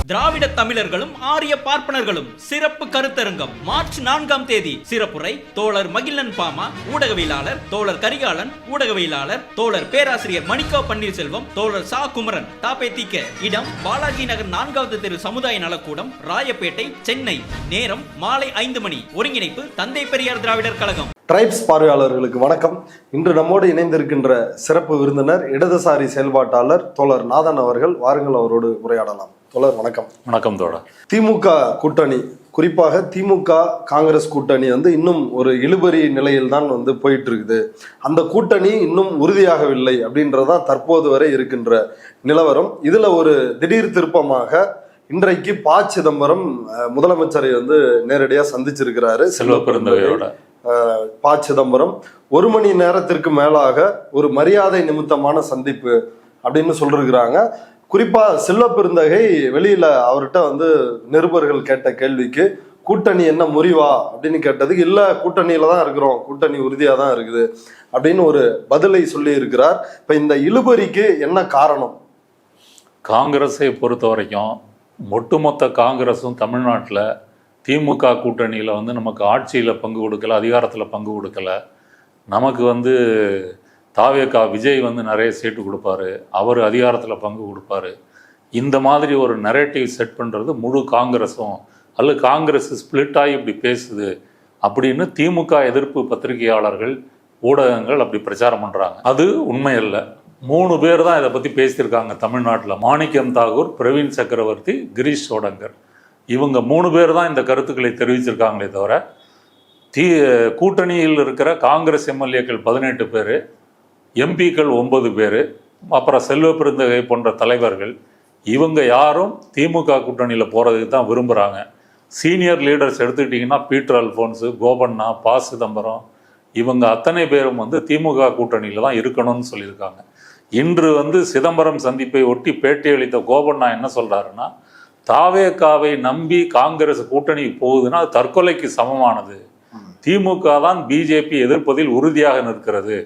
திராவிட தமிழர்களும் ஆரிய பார்ப்பனர்களும் சிறப்பு கருத்தரங்கம் மார்ச் 4ஆம் தேதி. சிறப்புரை தோழர் மகிழன் பாமா ஊடகவியலாளர், தோழர் கரிகாலன் ஊடகவியலாளர், தோழர் பேராசிரியர் மணிக்கா பன்னீர்செல்வம், தோழர் சா குமரன் தாபேதிக்க. இடம் பாலாஜி நகர் 4வது தெரு சமுதாய நலக்கூடம், ராயப்பேட்டை, சென்னை. நேரம் மாலை 5 மணி. ஒருங்கிணைப்பு தந்தை பெரியார் திராவிடர் கழகம். டிரைப்ஸ் பார்வையாளர்களுக்கு வணக்கம். இன்று நம்மோடு இணைந்திருக்கின்ற சிறப்பு விருந்தினர் இடதுசாரி செயல்பாட்டாளர் தோழர் நாதன் அவர்கள். வாருங்கள், அவரோடு உரையாடலாம். தோழர் வணக்கம். வணக்கம் தோழர். திமுக கூட்டணி, குறிப்பாக திமுக காங்கிரஸ் கூட்டணி இன்னும் ஒரு இழுபறி நிலையில் தான் போயிட்டு இருக்குது. அந்த கூட்டணி இன்னும் உறுதியாகவில்லை அப்படின்றதான் தற்போது வரை இருக்கின்ற நிலவரம். இதுல ஒரு திடீர் திருப்பமாக இன்றைக்கு ப. சிதம்பரம் முதலமைச்சரை நேரடியாக சந்திச்சிருக்கிறாரு. செல்வ பெருந்தகையோட ப. சிதம்பரம் 1 மணி நேரத்திற்கு மேலாக ஒரு மரியாதை நிமித்தமான சந்திப்பு அப்படின்னு சொல்லிருக்கிறாங்க. குறிப்பா செல்வ பெருந்தகை வெளியில அவர்கிட்ட நிருபர்கள் கேட்ட கேள்விக்கு கூட்டணி என்ன முறிவா அப்படின்னு கேட்டதுக்கு, இல்ல கூட்டணியில தான் இருக்கிறோம், கூட்டணி உறுதியா தான் இருக்குது அப்படின்னு ஒரு பதிலை சொல்லி இருக்கிறார். இப்ப இந்த இழுபறிக்கு என்ன காரணம்? காங்கிரஸை பொறுத்த வரைக்கும் ஒட்டுமொத்த காங்கிரஸும் தமிழ்நாட்டில் திமுக கூட்டணியில் நமக்கு ஆட்சியில் பங்கு கொடுக்கல, அதிகாரத்தில் பங்கு கொடுக்கல. நமக்கு தாவேகா விஜய் நிறைய சீட்டு கொடுப்பாரு, அவர் அதிகாரத்தில் பங்கு கொடுப்பாரு. இந்த மாதிரி ஒரு நரேட்டிவ் செட் பண்ணுறது முழு காங்கிரஸும், அல்லது காங்கிரஸ் ஸ்பிளிட் ஆகி இப்படி பேசுது அப்படின்னு திமுக எதிர்ப்பு பத்திரிகையாளர்கள், ஊடகங்கள் அப்படி பிரச்சாரம் பண்ணுறாங்க. அது உண்மை அல்ல. 3 பேர் தான் இதை பற்றி பேசியிருக்காங்க தமிழ்நாட்டில். மாணிக்கம் தாகூர், பிரவீன் சக்கரவர்த்தி, கிரீஷ் சோடங்கர். இவங்க 3 பேர் தான் இந்த கருத்துக்களை தெரிவிச்சிருக்காங்களே தவிர கூட்டணியில் இருக்கிற காங்கிரஸ் எம்எல்ஏக்கள் 18 பேர், எம்பிக்கள் 9 பேர், அப்புறம் செல்வ பெருந்தகை போன்ற தலைவர்கள், இவங்க யாரும் திமுக கூட்டணியில் போகிறதுக்கு தான் விரும்புகிறாங்க. சீனியர் லீடர்ஸ் எடுத்துக்கிட்டிங்கன்னா பீட்டர் அல்ஃபோன்ஸு, கோபண்ணா, ப. சிதம்பரம், இவங்க அத்தனை பேரும் திமுக கூட்டணியில் தான் இருக்கணும்னு சொல்லியிருக்காங்க. இன்று சிதம்பரம் சந்திப்பை ஒட்டி பேட்டியளித்த கோபண்ணா என்ன சொல்கிறாருன்னா, தாவேகாவை நம்பி காங்கிரஸ் கூட்டணி போகுதுன்னா அது தற்கொலைக்கு சமமானது. திமுக தான் பிஜேபி எதிர்ப்பதில் உறுதியாக நிற்கிறது,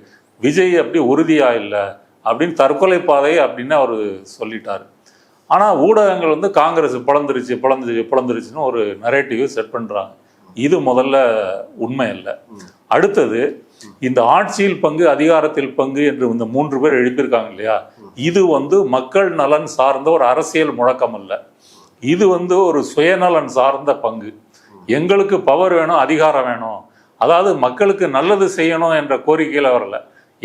விஜய் அப்படி உறுதியா இல்லை அப்படின்னு தற்கொலை பாதை அப்படின்னு அவர் சொல்லிட்டார். ஆனால் ஊடகங்கள் காங்கிரஸ் பிளந்துருச்சுன்னு ஒரு நரேட்டிவ் செட் பண்ணுறாங்க. இது முதல்ல உண்மை இல்லை. அடுத்தது, இந்த ஆட்சியில் பங்கு, அதிகாரத்தில் பங்கு என்று இந்த 3 பேர் எழுப்பியிருக்காங்க இல்லையா, இது மக்கள் நலன் சார்ந்த ஒரு அரசியல் முழக்கம் அல்ல. இது ஒரு சுயநலன் சார்ந்த பங்கு. எங்களுக்கு பவர் வேணும், அதிகாரம் வேணும், அதாவது மக்களுக்கு நல்லது செய்யணும் என்ற கோரிக்கையில் வரல,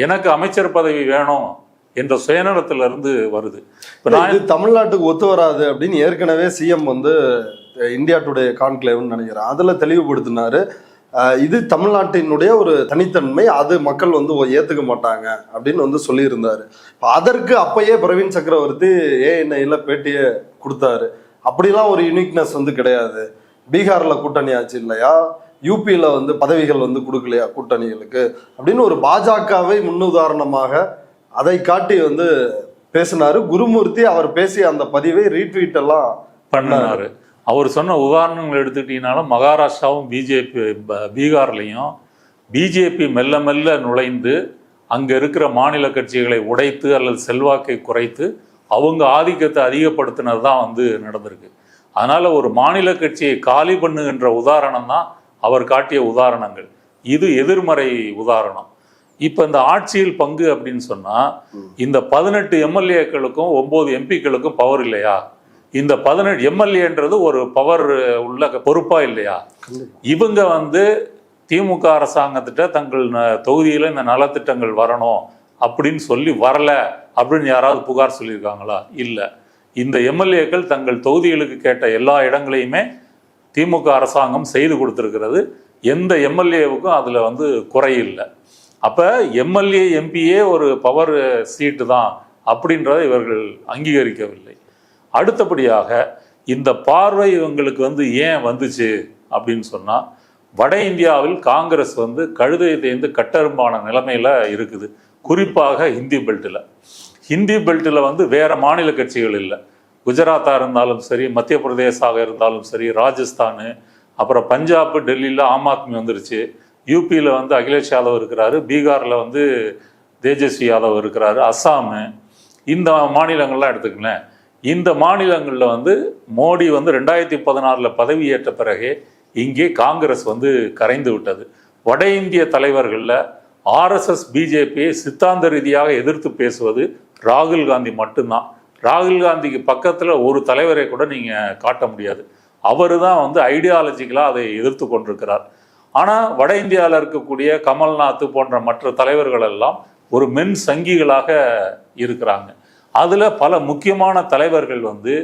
எனக்கு அமைச்சர் பதவி வேணும் என்ற சுயநலத்திலிருந்து வருது. இது தமிழ்நாட்டுக்கு ஒத்து வராது அப்படின்னு ஏற்கனவே சிஎம் இந்தியா டுடே கான்க்ளேவ்னு நினைக்கிறேன், அதில் தெளிவுபடுத்தினாரு. இது தமிழ்நாட்டினுடைய ஒரு தனித்தன்மை, அது மக்கள் ஏற்றுக்க மாட்டாங்க அப்படின்னு சொல்லியிருந்தாரு. இப்போ அதற்கு அப்பயே பிரவீன் சக்கரவர்த்தி ANI பேட்டியை கொடுத்தாரு. அப்படிலாம் ஒரு யூனிக்னஸ் கிடையாது. பீகார்ல கூட்டணி ஆச்சு இல்லையா, யூபியில பதவிகள் கொடுக்கலையா கூட்டணிகளுக்கு அப்படின்னு ஒரு பாஜகவை முன்னுதாரணமாக அதை காட்டி பேசினாரு. குருமூர்த்தி அவர் பேசிய அந்த பதிவை ரீட்வீட் எல்லாம் பண்ணாரு. அவர் சொன்ன உதாரணங்கள் எடுத்துக்கிட்டீங்கனாலும் மகாராஷ்டிராவும் பீகார்லையும் பிஜேபி மெல்ல மெல்ல நுழைந்து அங்கே இருக்கிற மாநில கட்சிகளை உடைத்து அல்லது செல்வாக்கை குறைத்து அவங்க ஆதிக்கத்தை அதிகப்படுத்தினது தான் நடந்திருக்கு. அதனால ஒரு மாநில கட்சியை காலி பண்ணுகின்ற உதாரணம் தான் அவர் காட்டிய உதாரணங்கள். இது எதிர்மறை உதாரணம். இப்போ இந்த ஆட்சியில் பங்கு அப்படின்னு சொன்னால், இந்த 18 எம்எல்ஏக்களுக்கும் 9 எம்பிக்களுக்கும் பவர் இல்லையா? இந்த 18 எம்எல்ஏன்றது ஒரு பவர் உள்ள பொறுப்பா இல்லையா? இவங்க திமுக அரசாங்கத்திட்ட தங்கள் தொகுதியில் இந்த நலத்திட்டங்கள் வரணும் அப்படின்னு சொல்லி வரல அப்படின்னு யாராவது புகார் சொல்லியிருக்காங்களா? இல்லை. இந்த எம்எல்ஏக்கள் தங்கள் தொகுதிகளுக்கு கேட்ட எல்லா இடங்களையுமே திமுக அரசாங்கம் செய்து கொடுத்துருக்கிறது. எந்த எம்எல்ஏவுக்கும் அதில் குறையில்லை. அப்போ எம்எல்ஏ எம்பியே ஒரு பவர் சீட்டு தான் அப்படின்றத இவர்கள் அங்கீகரிக்கவில்லை. அடுத்தபடியாக இந்த பார்வை இவங்களுக்கு ஏன் வந்துச்சு அப்படின்னு சொன்னால், வட இந்தியாவில் காங்கிரஸ் கழுதை தேய்ந்து கட்டெரும்பான நிலைமையில் இருக்குது. குறிப்பாக ஹிந்தி பெல்ட்டில் வேற மாநில கட்சிகள் இல்லை. குஜராத்தாக இருந்தாலும் சரி, மத்திய பிரதேசாக இருந்தாலும் சரி, ராஜஸ்தானு, அப்புறம் பஞ்சாப், டெல்லியில் ஆம் ஆத்மி வந்துருச்சு, யூபியில் அகிலேஷ் யாதவ் இருக்கிறாரு, பீகாரில் தேஜஸ்வி யாதவ் இருக்கிறாரு, அஸ்ஸாமு, இந்த மாநிலங்கள்லாம் எடுத்துக்கங்களேன். இந்த மாநிலங்களில் வந்து மோடி வந்து 2016 பதவியேற்ற பிறகே இங்கே காங்கிரஸ் வந்து கரைந்து விட்டது. வட இந்திய தலைவர்களில் ஆர்எஸ்எஸ் பிஜேபியை சித்தாந்த ரீதியாக எதிர்த்து பேசுவது ராகுல் காந்தி மட்டும்தான். ராகுல் காந்திக்கு பக்கத்தில் ஒரு தலைவரை கூட நீங்கள் காட்ட முடியாது. அவர் தான் வந்து ஐடியாலஜிக்கலாக அதை எதிர்த்து கொண்டிருக்கிறார். ஆனால் வட இந்தியாவில் இருக்கக்கூடிய கமல்நாத் போன்ற மற்ற தலைவர்கள் எல்லாம் ஒரு மென் சங்கிகளாக இருக்கிறாங்க. அதில் பல முக்கியமான தலைவர்கள் வந்து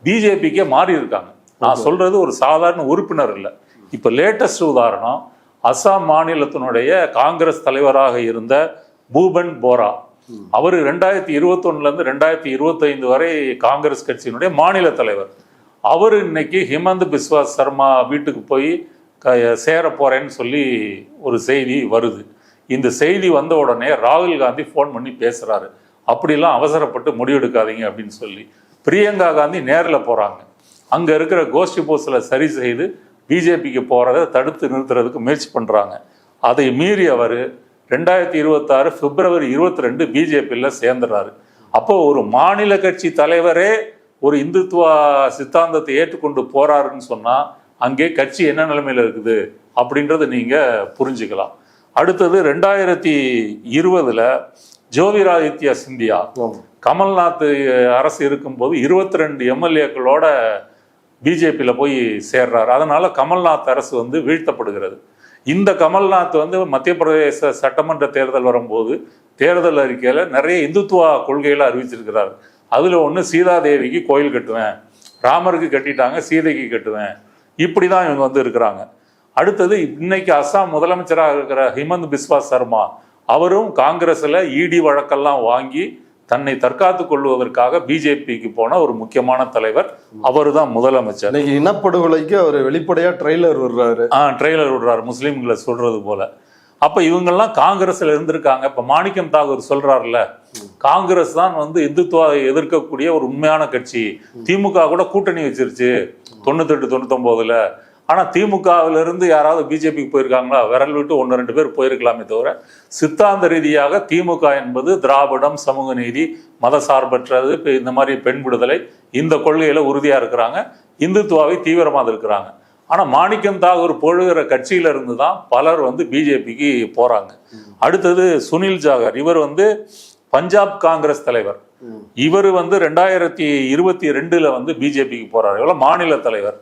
பிஜேபிக்கே மாறி இருக்காங்க. நான் சொல்றது ஒரு சாதாரண உறுப்பினர் இல்லை. இப்போ லேட்டஸ்ட் உதாரணம், அசாம் மாநிலத்தினுடைய காங்கிரஸ் தலைவராக இருந்த பூபன் போரா. அவர் 2021 2025 வரை காங்கிரஸ் கட்சியினுடைய மாநில தலைவர். அவர் இன்னைக்கு ஹிமந்த் பிஸ்வா சர்மா வீட்டுக்கு போய் சேர போறேன்னு சொல்லி ஒரு செய்தி வருது. இந்த செய்தி வந்த உடனே ராகுல் காந்தி ஃபோன் பண்ணி பேசுறாரு, அப்படிலாம் அவசரப்பட்டு முடிவெடுக்காதீங்க அப்படின்னு சொல்லி. பிரியங்கா காந்தி நேரில் போறாங்க. அங்க இருக்கிற கோஷ்டி போஸ்ல சரி செய்து பிஜேபிக்கு போறதை தடுத்து நிறுத்துறதுக்கு முயற்சி பண்றாங்க. அதை மீறி அவர் 2026 பிப்ரவரி 22 பிஜேபியில் சேர்ந்துடுறாரு. அப்போ ஒரு மாநில கட்சி தலைவரே ஒரு இந்துத்துவ சித்தாந்தத்தை ஏற்றுக்கொண்டு போறாருன்னு சொன்னா அங்கே கட்சி என்ன நிலைமையில இருக்குது அப்படின்றத நீங்க புரிஞ்சுக்கலாம். அடுத்தது 2020 ஜோதிராதித்யா சிந்தியா கமல்நாத் அரசு இருக்கும்போது 22 எம்எல்ஏக்களோட பிஜேபியில் போய் சேர்றாரு. அதனால கமல்நாத் அரசு வந்து வீழ்த்தப்படுகிறது. இந்த கமல்நாத் வந்து மத்திய பிரதேச சட்டமன்ற தேர்தல் வரும்போது தேர்தல் அறிக்கையில் நிறைய இந்துத்துவ கொள்கைகளை அறிவிச்சிருக்கிறார். அதில் ஒன்று சீதாதேவிக்கு கோயில் கட்டுவேன், ராமருக்கு கட்டிட்டாங்க, சீதைக்கு கட்டுவேன், இப்படி தான் இவங்க வந்து இருக்கிறாங்க. அடுத்தது இன்னைக்கு அசாம் முதலமைச்சராக இருக்கிற ஹிமந்த் பிஸ்வா சர்மா, அவரும் காங்கிரஸில் இடி வழக்கெல்லாம் வாங்கி தன்னை தற்காத்து கொள்வதற்காக பிஜேபிக்கு போன ஒரு முக்கியமான தலைவர். அவரு தான் முதலமைச்சர். இனப்படுகொலைக்கு அவர் வெளிப்படையா ட்ரெய்லர் விடுறாரு முஸ்லீம்களை சொல்றது போல. அப்ப இவங்கெல்லாம் காங்கிரஸ்ல இருந்திருக்காங்க. இப்ப மாணிக்கம் தாகூர் சொல்றாருல, காங்கிரஸ் தான் வந்து இந்துத்துவ எதிர்க்கக்கூடிய ஒரு உண்மையான கட்சி. திமுக கூட கூட்டணி வச்சிருச்சு 98 99. ஆனா திமுகவில இருந்து யாராவது பிஜேபிக்கு போயிருக்காங்களா? விரல் விட்டு 1-2 பேர் போயிருக்கலாமே தவிர சித்தாந்த ரீதியாக திமுக என்பது திராவிடம், சமூக நீதி, மத சார்பற்றது, இந்த மாதிரி பெண் விடுதலை, இந்த கொள்கையில உறுதியா இருக்கிறாங்க. இந்துத்துவாவை தீவிரமாக இருக்கிறாங்க. ஆனா மாணிக்கம் தாகூர் போழுகிற கட்சியில இருந்து தான் பலர் வந்து பிஜேபிக்கு போறாங்க. அடுத்தது சுனில் ஜாகர், இவர் வந்து பஞ்சாப் காங்கிரஸ் தலைவர். இவர் வந்து 2022 வந்து பிஜேபிக்கு போறாரு, இவ்வளவு மாநில தலைவர்.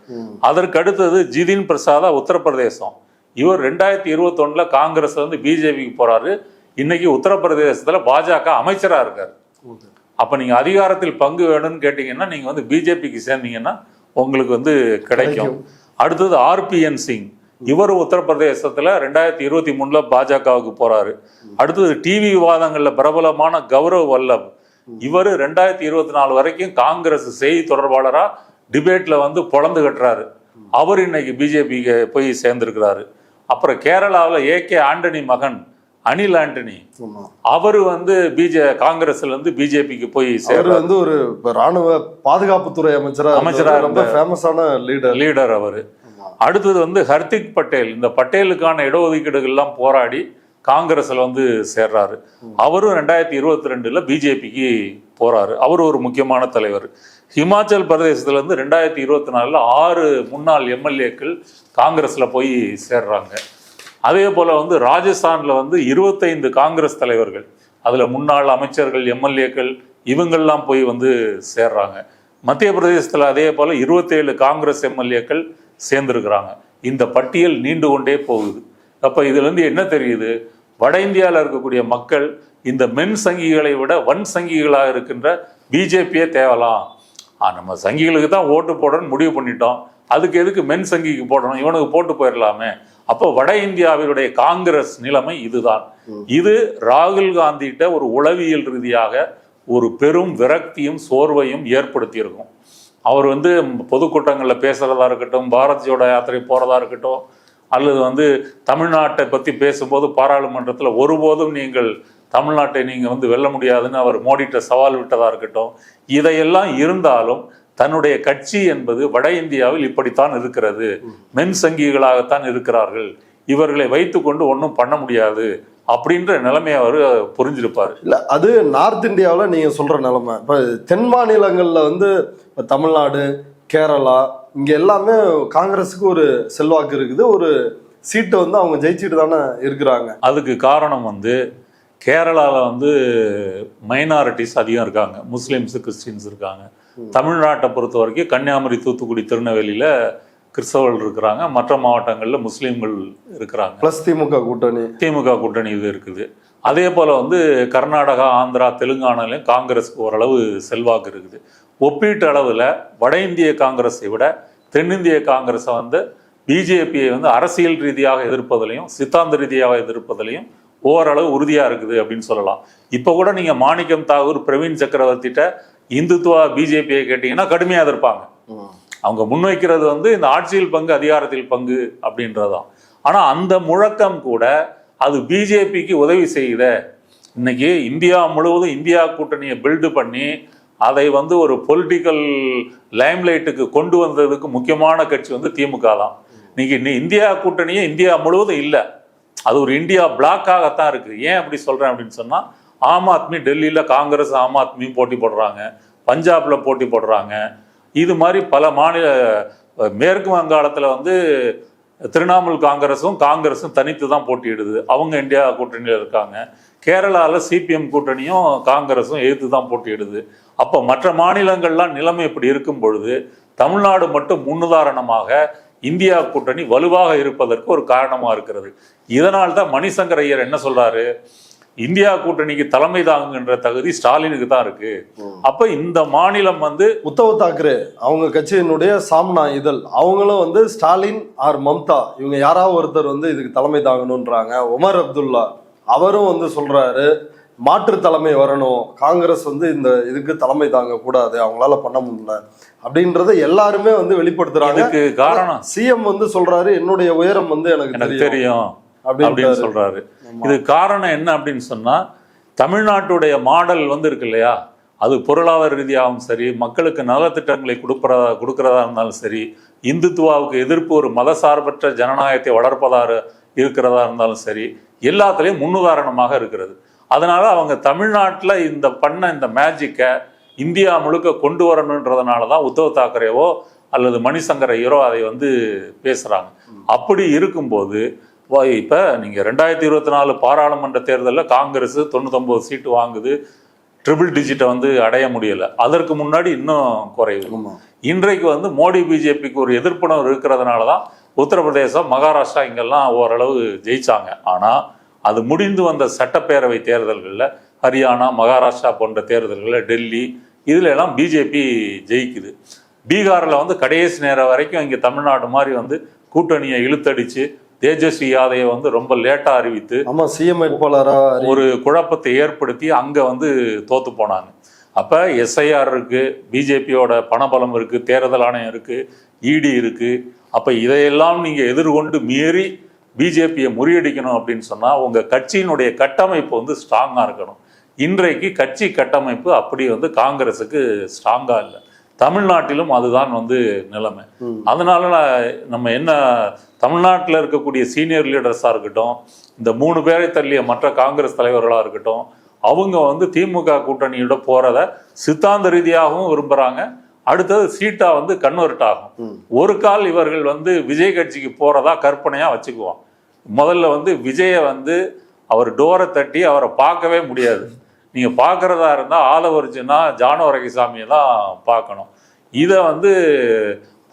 அதற்கு அடுத்தது ஜிதின் பிரசாதா உத்தரப்பிரதேசம். இவர் 2021 காங்கிரஸ்ல வந்து பிஜேபிக்கு போறாரு. இன்னைக்கு உத்தரப்பிரதேசத்துல பாஜக அமைச்சரா இருக்காரு. அப்ப நீங்க அதிகாரத்தில் பங்கு வேணும்னு கேட்டீங்கன்னா நீங்க வந்து பிஜேபிக்கு சேர்ந்தீங்கன்னா உங்களுக்கு வந்து கிடைக்கும். அடுத்தது ஆர்பிஎன் சிங், இவர் உத்தரப்பிரதேசத்துல 2023 பாஜகவுக்கு போறாரு. அடுத்தது டிவி விவாதங்கள்ல பிரபலமான கௌரவ் வல்லப், இவர் 2024 வரைக்கும் காங்கிரஸ் செய்தி தொடர்பாளரா டிபேட்ல வந்து பொழந்து கட்டுறாரு. அவர் இன்னைக்கு பிஜேபிக்கு போய் சேர்ந்திருக்கிறாரு. அப்புறம் கேரளாவில் ஏகே ஆண்டனி மகன் அனில் ஆண்டனி, அவரு வந்து காங்கிரஸ்ல இருந்து பிஜேபிக்கு போய் சேர்றாரு. வந்து ஒரு ராணுவ பாதுகாப்புத்துறை அமைச்சரா ரொம்ப ஃபேமஸான லீடர் அவரு. அடுத்தது வந்து ஹர்திக் பட்டேல், இந்த பட்டேலுக்கான இடஒதுக்கீடுகள்லாம் போராடி காங்கிரஸ்ல வந்து சேர்றாரு. அவரும் 2022 பிஜேபிக்கு போறாரு. அவர் ஒரு முக்கியமான தலைவர். ஹிமாச்சல் பிரதேசத்துல இருந்து 2024 6 முன்னாள் எம்எல்ஏக்கள் காங்கிரஸ்ல போய் சேர்றாங்க. அதே போல வந்து ராஜஸ்தான்ல வந்து 25 காங்கிரஸ் தலைவர்கள், அதுல முன்னாள் அமைச்சர்கள், எம்எல்ஏக்கள், இவங்கெல்லாம் போய் வந்து சேர்றாங்க. மத்திய பிரதேசத்துல அதே போல 27 காங்கிரஸ் எம்எல்ஏக்கள் சேர்ந்திருக்கிறாங்க. இந்த பட்டியல் நீண்டு கொண்டே போகுது. அப்ப இதுல இருந்து என்ன தெரியுது? வட இந்தியாவில் இருக்கக்கூடிய மக்கள் இந்த மென் சங்கிகளை விட வன் சங்கிகளாக இருக்கின்ற பிஜேபியே தேவலாம். நம்ம சங்கிகளுக்கு தான் ஓட்டு போடணும்னு முடிவு பண்ணிட்டோம், அதுக்கு எதுக்கு மென் சங்கிக்கு போடணும், இவனுக்கு போட்டு போயிடலாமே. அப்போ வட இந்தியாவினுடைய காங்கிரஸ் நிலைமை இதுதான். இது ராகுல் காந்திகிட்ட ஒரு உளவியல் ரீதியாக ஒரு பெரும் விரக்தியும் சோர்வையும் ஏற்படுத்தி இருக்கும். அவர் வந்து பொதுக்கூட்டங்களில் பேசுறதா இருக்கட்டும், பாரத் ஜோடோ யாத்திரை போறதா இருக்கட்டும், அல்லது வந்து தமிழ்நாட்டை பற்றி பேசும்போது பாராளுமன்றத்தில் ஒருபோதும் நீங்கள் தமிழ்நாட்டை நீங்கள் வந்து வெல்ல முடியாதுன்னு அவர் மோடிட்ட சவால் விட்டதா இருக்கட்டும், இதையெல்லாம் இருந்தாலும் தன்னுடைய கட்சி என்பது வட இந்தியாவில் இப்படித்தான் இருக்கிறது, மென் சங்கிகளாகத்தான் இருக்கிறார்கள், இவர்களை வைத்துக்கொண்டு ஒன்றும் பண்ண முடியாது அப்படின்ற நிலைமையை அவர் புரிஞ்சிருப்பாரு. இல்ல அது நார்த் இந்தியாவில் நீங்க சொல்ற நிலைமை. இப்ப தென் மாநிலங்கள்ல வந்து இப்ப தமிழ்நாடு, கேரளா இங்க எல்லாமே காங்கிரஸுக்கு ஒரு செல்வாக்கு இருக்குது. ஒரு சீட்டை வந்து அவங்க ஜெயிச்சுட்டு தானே இருக்கிறாங்க. அதுக்கு காரணம் வந்து கேரளாவில் வந்து மைனாரிட்டிஸ் அதிகம் இருக்காங்க, முஸ்லீம்ஸு கிறிஸ்டின்ஸ் இருக்காங்க. தமிழ்நாட்டை பொறுத்த வரைக்கும் கன்னியாகுமரி, தூத்துக்குடி, திருநெல்வேலியில் கிறிஸ்தவர்கள் இருக்கிறாங்க, மற்ற மாவட்டங்களில் முஸ்லீம்கள் இருக்கிறாங்க. பிளஸ் திமுக கூட்டணி இது இருக்குது. அதே போல் வந்து கர்நாடகா, ஆந்திரா, தெலுங்கானாலையும் காங்கிரஸுக்கு ஓரளவு செல்வாக்கு இருக்குது. ஒப்பீட்டு அளவில் வட இந்திய காங்கிரஸை விட தென்னிந்திய காங்கிரஸை வந்து பிஜேபியை வந்து அரசியல் ரீதியாக எதிர்ப்பதிலையும் சித்தாந்த ரீதியாக எதிர்ப்பதிலையும் ஓரளவு உறுதியாக இருக்குது அப்படின்னு சொல்லலாம். இப்போ கூட நீங்கள் மாணிக்கம் தாகூர், பிரவீன் சக்கரவர்த்திட்ட இந்துத்துவா பிஜேபியை கேட்டிங்கன்னா கடுமையாக எதிர்ப்பாங்க. அவங்க முன்வைக்கிறது வந்து இந்த ஆட்சியில் பங்கு, அதிகாரத்தில் பங்கு அப்படின்றதான். ஆனால் அந்த முழக்கம் கூட அது பிஜேபிக்கு உதவி செய்யுத. இன்னைக்கு இந்தியா முழுவதும் இந்தியா கூட்டணியை பில்டு பண்ணி அதை வந்து ஒரு பொலிட்டிக்கல் லைம்லைட்டுக்கு கொண்டு வந்ததுக்கு முக்கியமான கட்சி வந்து திமுக தான். இன்னைக்கு இந்தியா கூட்டணியே இந்தியா முழுவதும் இல்லை, அது ஒரு இந்தியா பிளாக்காகத்தான் இருக்குது. ஏன் அப்படி சொல்கிறேன் அப்படின்னு சொன்னால், ஆம் ஆத்மி டெல்லியில் காங்கிரஸ் ஆம் ஆத்மியும் போட்டி போடுறாங்க, பஞ்சாபில் போட்டி போடுறாங்க. இது மாதிரி பல மாநில, மேற்கு வங்காளத்தில் வந்து திரிணாமுல் காங்கிரஸும் தனித்து தான் போட்டியிடுது, அவங்க இந்தியா கூட்டணியில் இருக்காங்க. கேரளாவில் சிபிஎம் கூட்டணியும் காங்கிரஸும் எதிர்த்து தான் போட்டியிடுது. அப்போ மற்ற மாநிலங்கள்லாம் நிலைமை இப்படி இருக்கும் பொழுது தமிழ்நாடு மட்டும் முன்னுதாரணமாக இந்தியா கூட்டணி வலுவாக இருப்பதற்கு ஒரு காரணமாக இருக்கிறது. இதனால் தான் மணிசங்கர் ஐயர் என்ன சொல்றாரு, இந்தியா கூட்டணிக்கு தலைமை தாங்குகின்ற தகுதி ஸ்டாலினுக்கு தான் இருக்கு. அப்ப இந்த மாநிலம் வந்து உத்தவ் தாக்கரே அவங்க கட்சியினுடைய சாம்னா இதழ் அவங்களும் வந்து ஸ்டாலின் ஆர் மம்தா இவங்க யாராவது ஒருத்தர் வந்து இதுக்கு தலைமை தாங்கணும்ன்றாங்க. உமர் அப்துல்லா அவரும் வந்து சொல்றாரு மாற்று தலைமை வரணும், காங்கிரஸ் வந்து இந்த இதுக்கு தலைமை தாங்க கூடாது, அவங்களால பண்ண முடியல அப்படின்றத எல்லாருமே வந்து வெளிப்படுத்துறாங்க. இதுக்கு காரணம் சிஎம் வந்து சொல்றாரு என்னுடைய உயரம் வந்து எனக்கு தெரியும் அப்படின்னு சொல்றாரு. இது காரணம் என்ன அப்படின்னு சொன்னா, தமிழ்நாட்டுடைய மாடல் வந்து இருக்கு இல்லையா, அது பொருளாதார ரீதியாகவும் சரி, மக்களுக்கு நலத்திட்டங்களை கொடுக்கறதா இருந்தாலும் சரி, இந்துத்துவாவுக்கு எதிர்ப்பு ஒரு மதசார்பற்ற ஜனநாயகத்தை வளர்ப்பதாக இருக்கிறதா இருந்தாலும் சரி, எல்லாத்துலேயும் முன்னுதாரணமாக இருக்கிறது. அதனால அவங்க தமிழ்நாட்டில் இந்த மேஜிக்கை இந்தியா முழுக்க கொண்டு வரணுன்றதுனால தான் உத்தவ் தாக்கரேவோ அல்லது மணிசங்கர் ஐயரோ அதை வந்து பேசுகிறாங்க. அப்படி இருக்கும்போது இப்போ நீங்கள் 2024 பாராளுமன்ற தேர்தலில் காங்கிரஸ் 99 சீட்டு வாங்குது, ட்ரிபிள் டிஜிட்டை வந்து அடைய முடியலை. அதற்கு முன்னாடி இன்னும் குறையுது. இன்றைக்கு வந்து மோடி பிஜேபிக்கு ஒரு எதிர்ப்புணர்வு இருக்கிறதுனால தான் உத்தரப்பிரதேசம், மகாராஷ்டிரா இங்கெல்லாம் ஓரளவு ஜெயிச்சாங்க. ஆனால் அது முடிந்து வந்த சட்டப்பேரவை தேர்தல்களில் ஹரியானா, மகாராஷ்டிரா போன்ற தேர்தல்களில், டெல்லி இதில் எல்லாம் பிஜேபி ஜெயிக்குது. பீகாரில் வந்து கடைசி நேரம் வரைக்கும் இங்கே தமிழ்நாடு மாதிரி வந்து கூட்டணியை இழுத்தடிச்சு தேஜஸ்வி யாதவை வந்து ரொம்ப லேட்டாக அறிவித்து சிஎம் வேட்பாளராக ஒரு குழப்பத்தை ஏற்படுத்தி அங்கே வந்து தோத்து போனாங்க. அப்போ எஸ்ஐஆர் இருக்குது, பிஜேபியோட பணபலம் இருக்குது, தேர்தல் ஆணையம் இருக்குது, இடி இருக்குது. அப்போ இதையெல்லாம் நீங்கள் எதிர்கொண்டு மீறி பிஜேபியை முறியடிக்கணும் அப்படின்னு சொன்னால் உங்கள் கட்சியினுடைய கட்டமைப்பு வந்து ஸ்ட்ராங்காக இருக்கணும். இன்றைக்கு கட்சி கட்டமைப்பு அப்படி வந்து காங்கிரஸுக்கு ஸ்ட்ராங்காக இல்லை. தமிழ்நாட்டிலும் அதுதான் வந்து நிலைமை. அதனால நம்ம என்ன, தமிழ்நாட்டில் இருக்கக்கூடிய சீனியர் லீடர்ஸாக இருக்கட்டும், இந்த 3 பேரை தள்ளிய மற்ற காங்கிரஸ் தலைவர்களாக இருக்கட்டும், அவங்க வந்து திமுக கூட்டணியோட போகிறத சித்தாந்த ரீதியாகவும் விரும்புகிறாங்க. அடுத்தது சீட்டாக வந்து கன்வெர்ட் ஆகும். ஒரு கால் இவர்கள் வந்து விஜய் கட்சிக்கு போகிறதா கற்பனையாக வச்சுக்குவோம். முதல்ல வந்து விஜயை வந்து அவர் டோரை தட்டி அவரை பார்க்கவே முடியாது. நீங்கள் பார்க்குறதா இருந்தால் ஆதவர்ஜுனா ஜானோ ரகிசாமியை தான் பார்க்கணும். இதை வந்து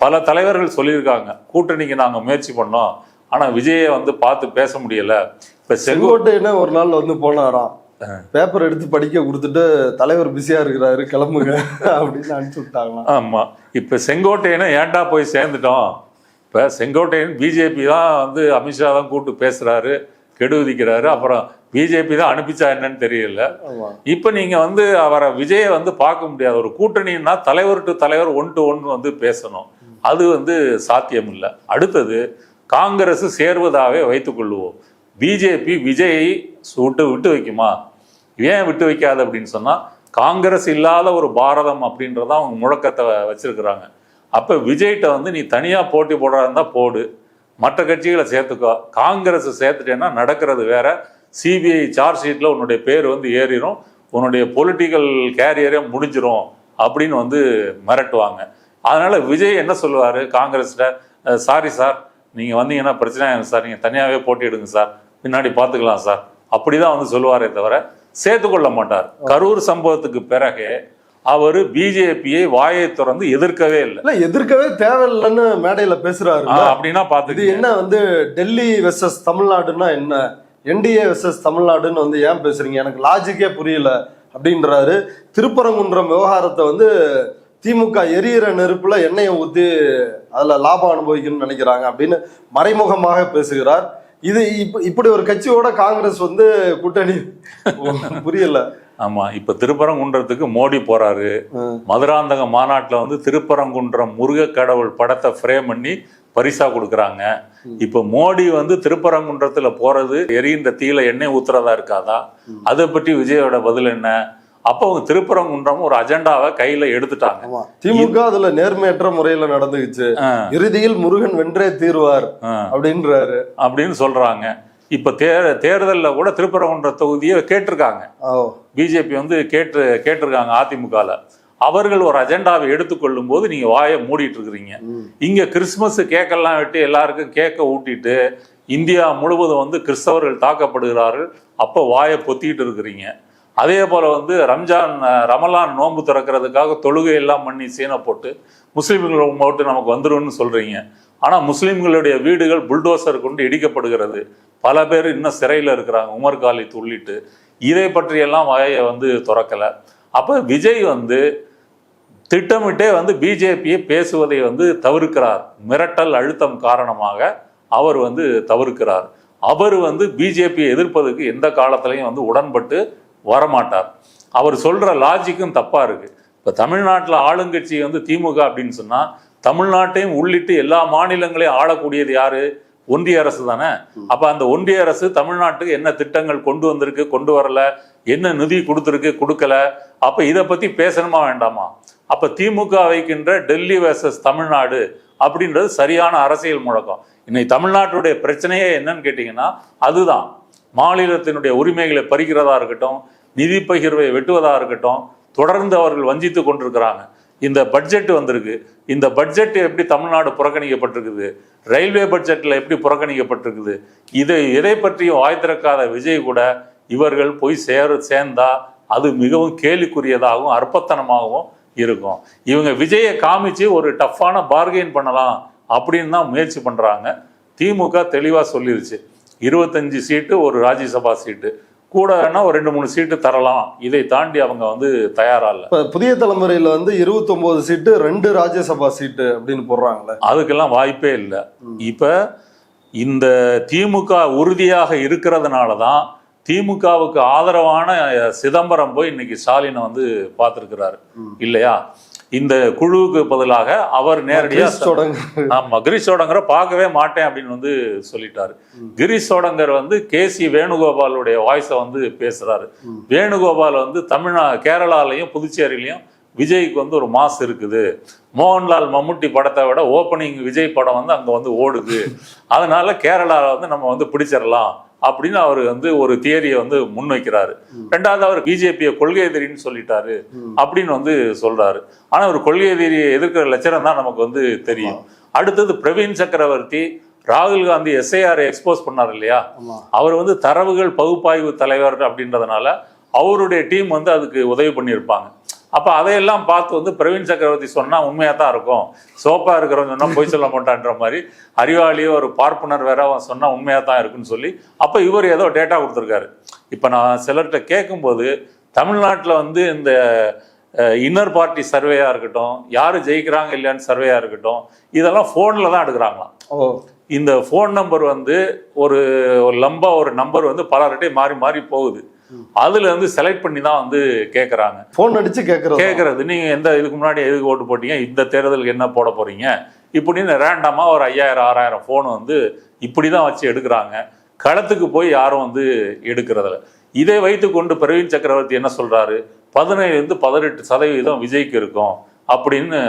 பல தலைவர்கள் சொல்லியிருக்காங்க, கூட்டணிக்கு நாங்கள் முயற்சி பண்ணோம், ஆனால் விஜயை வந்து பார்த்து பேச முடியலை. இப்போ செங்கோட்டையனே ஒரு நாள் வந்து போனாராம், பேப்பர் எடுத்து படிக்க கொடுத்துட்டு தலைவர் பிஸியாக இருக்கிறாரு கிளம்புங்க அப்படின்னு அனுப்பிச்சு விட்டாங்களாம். ஆமாம், இப்போ செங்கோட்டையனை ஏன்டா போய் சேர்ந்துட்டோம். இப்போ செங்கோட்டையன் பிஜேபி தான் வந்து அமித்ஷா தான் கூப்பிட்டு பேசுகிறாரு, கெடு விதிக்கிறாரு, அப்புறம் பிஜேபி தான் அனுப்பிச்சா என்னன்னு தெரியல. இப்போ நீங்கள் வந்து அவரை விஜயை வந்து பார்க்க முடியாது. ஒரு கூட்டணின்னா தலைவர் டு தலைவர் 1 to 1 வந்து பேசணும், அது வந்து சாத்தியம் இல்லை. அடுத்தது காங்கிரஸ் சேர்வதாகவே வைத்துக்கொள்வோம், பிஜேபி விஜயை விட்டு வைக்குமா? ஏன் விட்டு வைக்காது அப்படின்னு சொன்னால், காங்கிரஸ் இல்லாத ஒரு பாரதம் அப்படின்றதான் அவங்க முழக்கத்தை வச்சிருக்கிறாங்க. அப்போ விஜய்கிட்ட வந்து நீ தனியாக போட்டி போடுறதா இருந்தால் போடு, மற்ற கட்சிகளை சேர்த்துக்கோ, காங்கிரஸ் சேர்த்துட்டேன்னா நடக்கிறது வேற, சிபிஐ சார்ஜ் ஷீட்டில் உன்னுடைய பேர் வந்து ஏறிடும், உன்னுடைய பொலிட்டிக்கல் கேரியரே முடிஞ்சிரும் அப்படின்னு வந்து மிரட்டுவாங்க. அதனால விஜய் என்ன சொல்லுவார் காங்கிரஸ்ல, சாரி சார் நீங்கள் வந்தீங்கன்னா பிரச்சனை ஆகும் சார், நீங்கள் தனியாகவே போட்டிடுங்க சார், பின்னாடி பார்த்துக்கலாம் சார், அப்படிதான் வந்து சொல்லுவாரே தவிர சேர்த்துக்கொள்ள மாட்டார். கரூர் சம்பவத்துக்கு பிறகு அவர் பிஜேபியை வாயை திறந்து எதிர்க்கவே இல்லை. எதிர்க்கவே தேவையில்லைன்னு மேடையில பேசுறாரு. அப்படின்னா பாத்து என்ன வந்து டெல்லி வெர்சஸ் தமிழ்நாடுன்னா என்ன, என்டிஏ வெர்சஸ் தமிழ்நாடுன்னு வந்து ஏன் பேசுறீங்க, எனக்கு லாஜிக்கே புரியல அப்படின்றாரு. திருப்பரங்குன்றம் விவகாரத்தை வந்து திமுக எரியிற நெருப்புல எண்ணெயை ஊத்தி அதுல லாபம் அனுபவிக்கணும்னு நினைக்கிறாங்க அப்படின்னு மறைமுகமாக பேசுகிறார். இது இப்படி ஒரு கட்சியோட காங்கிரஸ் வந்து கூட்டணி புரியல. ஆமா, இப்ப திருப்பரங்குன்றத்துக்கு மோடி போறாரு. மதுராந்தக மாநாட்டுல வந்து திருப்பரங்குன்றம் முருக கடவுள் படத்தை ஃப்ரேம் பண்ணி பரிசா கொடுக்குறாங்க. இப்ப மோடி வந்து திருப்பரங்குன்றத்துல போறது எரிகின்ற தீயில எண்ணெய் ஊத்துறதா இருக்காதா? அதை பற்றி விஜயோட பதில் என்ன? அப்போ அவங்க திருப்பரங்குன்றம் ஒரு அஜெண்டாவை கையில எடுத்துட்டாங்க. திமுக அதுல நேர்மையற்ற முறையில நடந்துச்சு, இறுதியில் முருகன் வென்றே தீர்வார் அப்படின்றாரு அப்படின்னு சொல்றாங்க. இப்ப தேர்தலில் கூட திருப்பரங்குன்ற தொகுதியை கேட்டிருக்காங்க, பிஜேபி வந்து கேட்டிருக்காங்க அதிமுகல. அவர்கள் ஒரு அஜெண்டாவை எடுத்துக்கொள்ளும் போது நீங்க வாயை மூடிட்டு இருக்கிறீங்க. இங்க கிறிஸ்துமஸ் கேக்கெல்லாம் வெட்டி எல்லாருக்கும் கேக்க ஊட்டிட்டு இந்தியா முழுவதும் வந்து கிறிஸ்தவர்கள் தாக்கப்படுகிறார்கள், அப்போ வாயை பொத்திட்டு இருக்கிறீங்க. அதே போல வந்து ரமலான் நோன்பு திறக்கிறதுக்காக தொழுகை எல்லாம் பண்ணி சீனை போட்டு முஸ்லீம்கள் போட்டு நமக்கு வந்துரும்னு சொல்றீங்க. ஆனா முஸ்லீம்களுடைய வீடுகள் புல்டோசர் கொண்டு இடிக்கப்படுகிறது, பல பேர் இன்னும் சிறையில் இருக்கிறாங்க, உமர் காலித் உள்ளிட்டு. இதை பற்றியெல்லாம் வாயை வந்து திறக்கல. அப்ப விஜய் வந்து திட்டமிட்டே வந்து பிஜேபியை பேசுவதை வந்து தவிர்க்கிறார். மிரட்டல் அழுத்தம் காரணமாக அவர் வந்து தவிர்க்கிறார். அவர் வந்து பிஜேபியை எதிர்ப்பதற்கு எந்த காலத்திலையும் வந்து உடன்பட்டு வரமாட்டார். அவர் சொல்ற லாஜிக்கும் தப்பா இருக்கு. இப்ப தமிழ்நாட்டில் ஆளுங்கட்சி வந்து திமுக அப்படின்னு சொன்னா தமிழ்நாட்டையும் உள்ளிட்டு எல்லா மாநிலங்களையும் ஆளக்கூடியது யாரு? ஒன்றிய அரசு தானே. அப்ப அந்த ஒன்றிய அரசு தமிழ்நாட்டுக்கு என்ன திட்டங்கள் கொண்டு வந்திருக்கு, கொண்டு வரல, என்ன நிதி கொடுத்துருக்கு, கொடுக்கல, அப்ப இதை பத்தி பேசணுமா வேண்டாமா? அப்ப திமுக வைக்கின்ற டெல்லி வெர்சஸ் தமிழ்நாடு அப்படின்றது சரியான அரசியல் முழக்கம். இன்னைக்கு தமிழ்நாட்டுடைய பிரச்சனையே என்னன்னு கேட்டீங்கன்னா அதுதான். மாநிலத்தினுடைய உரிமைகளை பறிக்கிறதா இருக்கட்டும், நிதி பகிர்வை வெட்டுவதா இருக்கட்டும், தொடர்ந்து அவர்கள் வஞ்சித்து கொண்டிருக்கிறாங்க. இந்த பட்ஜெட் வந்திருக்கு, இந்த பட்ஜெட் எப்படி தமிழ்நாடு புறக்கணிக்கப்பட்டிருக்குது, ரயில்வே பட்ஜெட்ல எப்படி புறக்கணிக்கப்பட்டிருக்குது, எதை பற்றியும் வாய் திறக்காத விஜய் கூட இவர்கள் போய் சேர்ந்தா அது மிகவும் கேலிக்குரியதாகவும் அற்பத்தனமாகவும் இருக்கும். இவங்க விஜயை காமிச்சு ஒரு டஃப்பான பார்கெயின் பண்ணலாம் அப்படின்னு தான் முயற்சி பண்றாங்க. திமுக தெளிவா சொல்லிருச்சு, 25 சீட்டு ஒரு ராஜ்யசபா சீட்டு கூடனா ஒரு 2-3 சீட்டு தரலாம், இதை தாண்டி அவங்க வந்து தயாரா இல்ல. புதிய தலைமுறையில வந்து 29 சீட்டு 2 ராஜ்யசபா சீட்டு அப்படின்னு போடுறாங்களே, அதுக்கெல்லாம் வாய்ப்பே இல்லை. இப்ப இந்த திமுக உறுதியாக இருக்கிறதுனாலதான் திமுகவுக்கு ஆதரவான சிதம்பரம் போய் இன்னைக்கு ஸ்டாலினை வந்து பார்த்திருக்கிறாரு இல்லையா? இந்த குழுவுக்கு பதிலாக அவர் நேரடியாக ஆமா கிரீஷ் சோடங்கரை பார்க்கவே மாட்டேன் அப்படின்னு வந்து சொல்லிட்டாரு. கிரீஷ் சோடங்கர் வந்து கேசி வேணுகோபாலுடைய வாய்ஸை வந்து பேசுறாரு. வேணுகோபால் வந்து கேரளாலையும் புதுச்சேரியிலையும் விஜய்க்கு வந்து ஒரு மாஸ் இருக்குது, மோகன்லால் மம்முட்டி படத்தை விட ஓப்பனிங் விஜய் படம் வந்து அங்க வந்து ஓடுது, அதனால கேரளாவில் வந்து நம்ம வந்து பிடிச்சிடலாம் அப்படின்னு அவர் வந்து ஒரு தியரியை வந்து முன்வைக்கிறாரு. ரெண்டாவது அவர் பிஜேபியை கொள்கை எதிரின்னு சொல்லிட்டாரு அப்படின்னு வந்து சொல்றாரு. ஆனா ஒரு கொள்கை எதிரியை எதிர்க்கிற லட்சணம் தான் நமக்கு வந்து தெரியும். அடுத்தது பிரவீன் சக்கரவர்த்தி ராகுல் காந்தி எஸ்ஐஆர் எக்ஸ்போஸ் பண்ணார் இல்லையா, அவர் வந்து தரவுகள் பகுப்பாய்வு தலைவர் அப்படின்றதுனால அவருடைய டீம் வந்து அதுக்கு உதவி பண்ணியிருப்பாங்க. அப்ப அதையெல்லாம் பார்த்து வந்து பிரவீன் சக்கரவர்த்தி சொன்னா உண்மையா தான் இருக்கும், சோப்பா இருக்கிறவங்க சொன்னா பொய் சொல்ல மாட்டான்ற மாதிரி, அறிவாளியோ ஒரு பார்ப்பனர் வேற அவன் சொன்னா உண்மையா தான் இருக்குன்னு சொல்லி அப்ப இவர் ஏதோ டேட்டா கொடுத்துருக்காரு. இப்ப நான் சிலர்கிட்ட கேட்கும்போது தமிழ்நாட்டில் வந்து இந்த இன்னர் பார்ட்டி சர்வேயா இருக்கட்டும், யாரு ஜெயிக்கிறாங்க இல்லையான்னு சர்வேயா இருக்கட்டும், இதெல்லாம் போன்ல தான் எடுக்கிறாங்களாம். இந்த போன் நம்பர் வந்து ஒரு லம்பா ஒரு நம்பர் வந்து பலர்கிட்டே மாறி மாறி போகுது. அதுல இருந்து செலக்ட் பண்ணி தான் வந்து கேட்கறாங்க, போன் அடிச்சு கேட்கறது. நீங்க எந்த இதுக்கு முன்னாடி எதுக்கு ஓட்டு போட்டீங்க, இந்த தேர்தலுக்கு என்ன போட போறீங்க, இப்படின்னு ரேண்டமா ஒரு 5000-6000 போன் வந்து இப்படிதான் வச்சு எடுக்கிறாங்க. களத்துக்கு போய் யாரும் வந்து எடுக்கிறதில்ல. இதை வைத்து கொண்டு பிரவீன் சக்கரவர்த்தி என்ன சொல்றாரு, 17-18% விஜய்க்கு இருக்கும் அப்படின்னு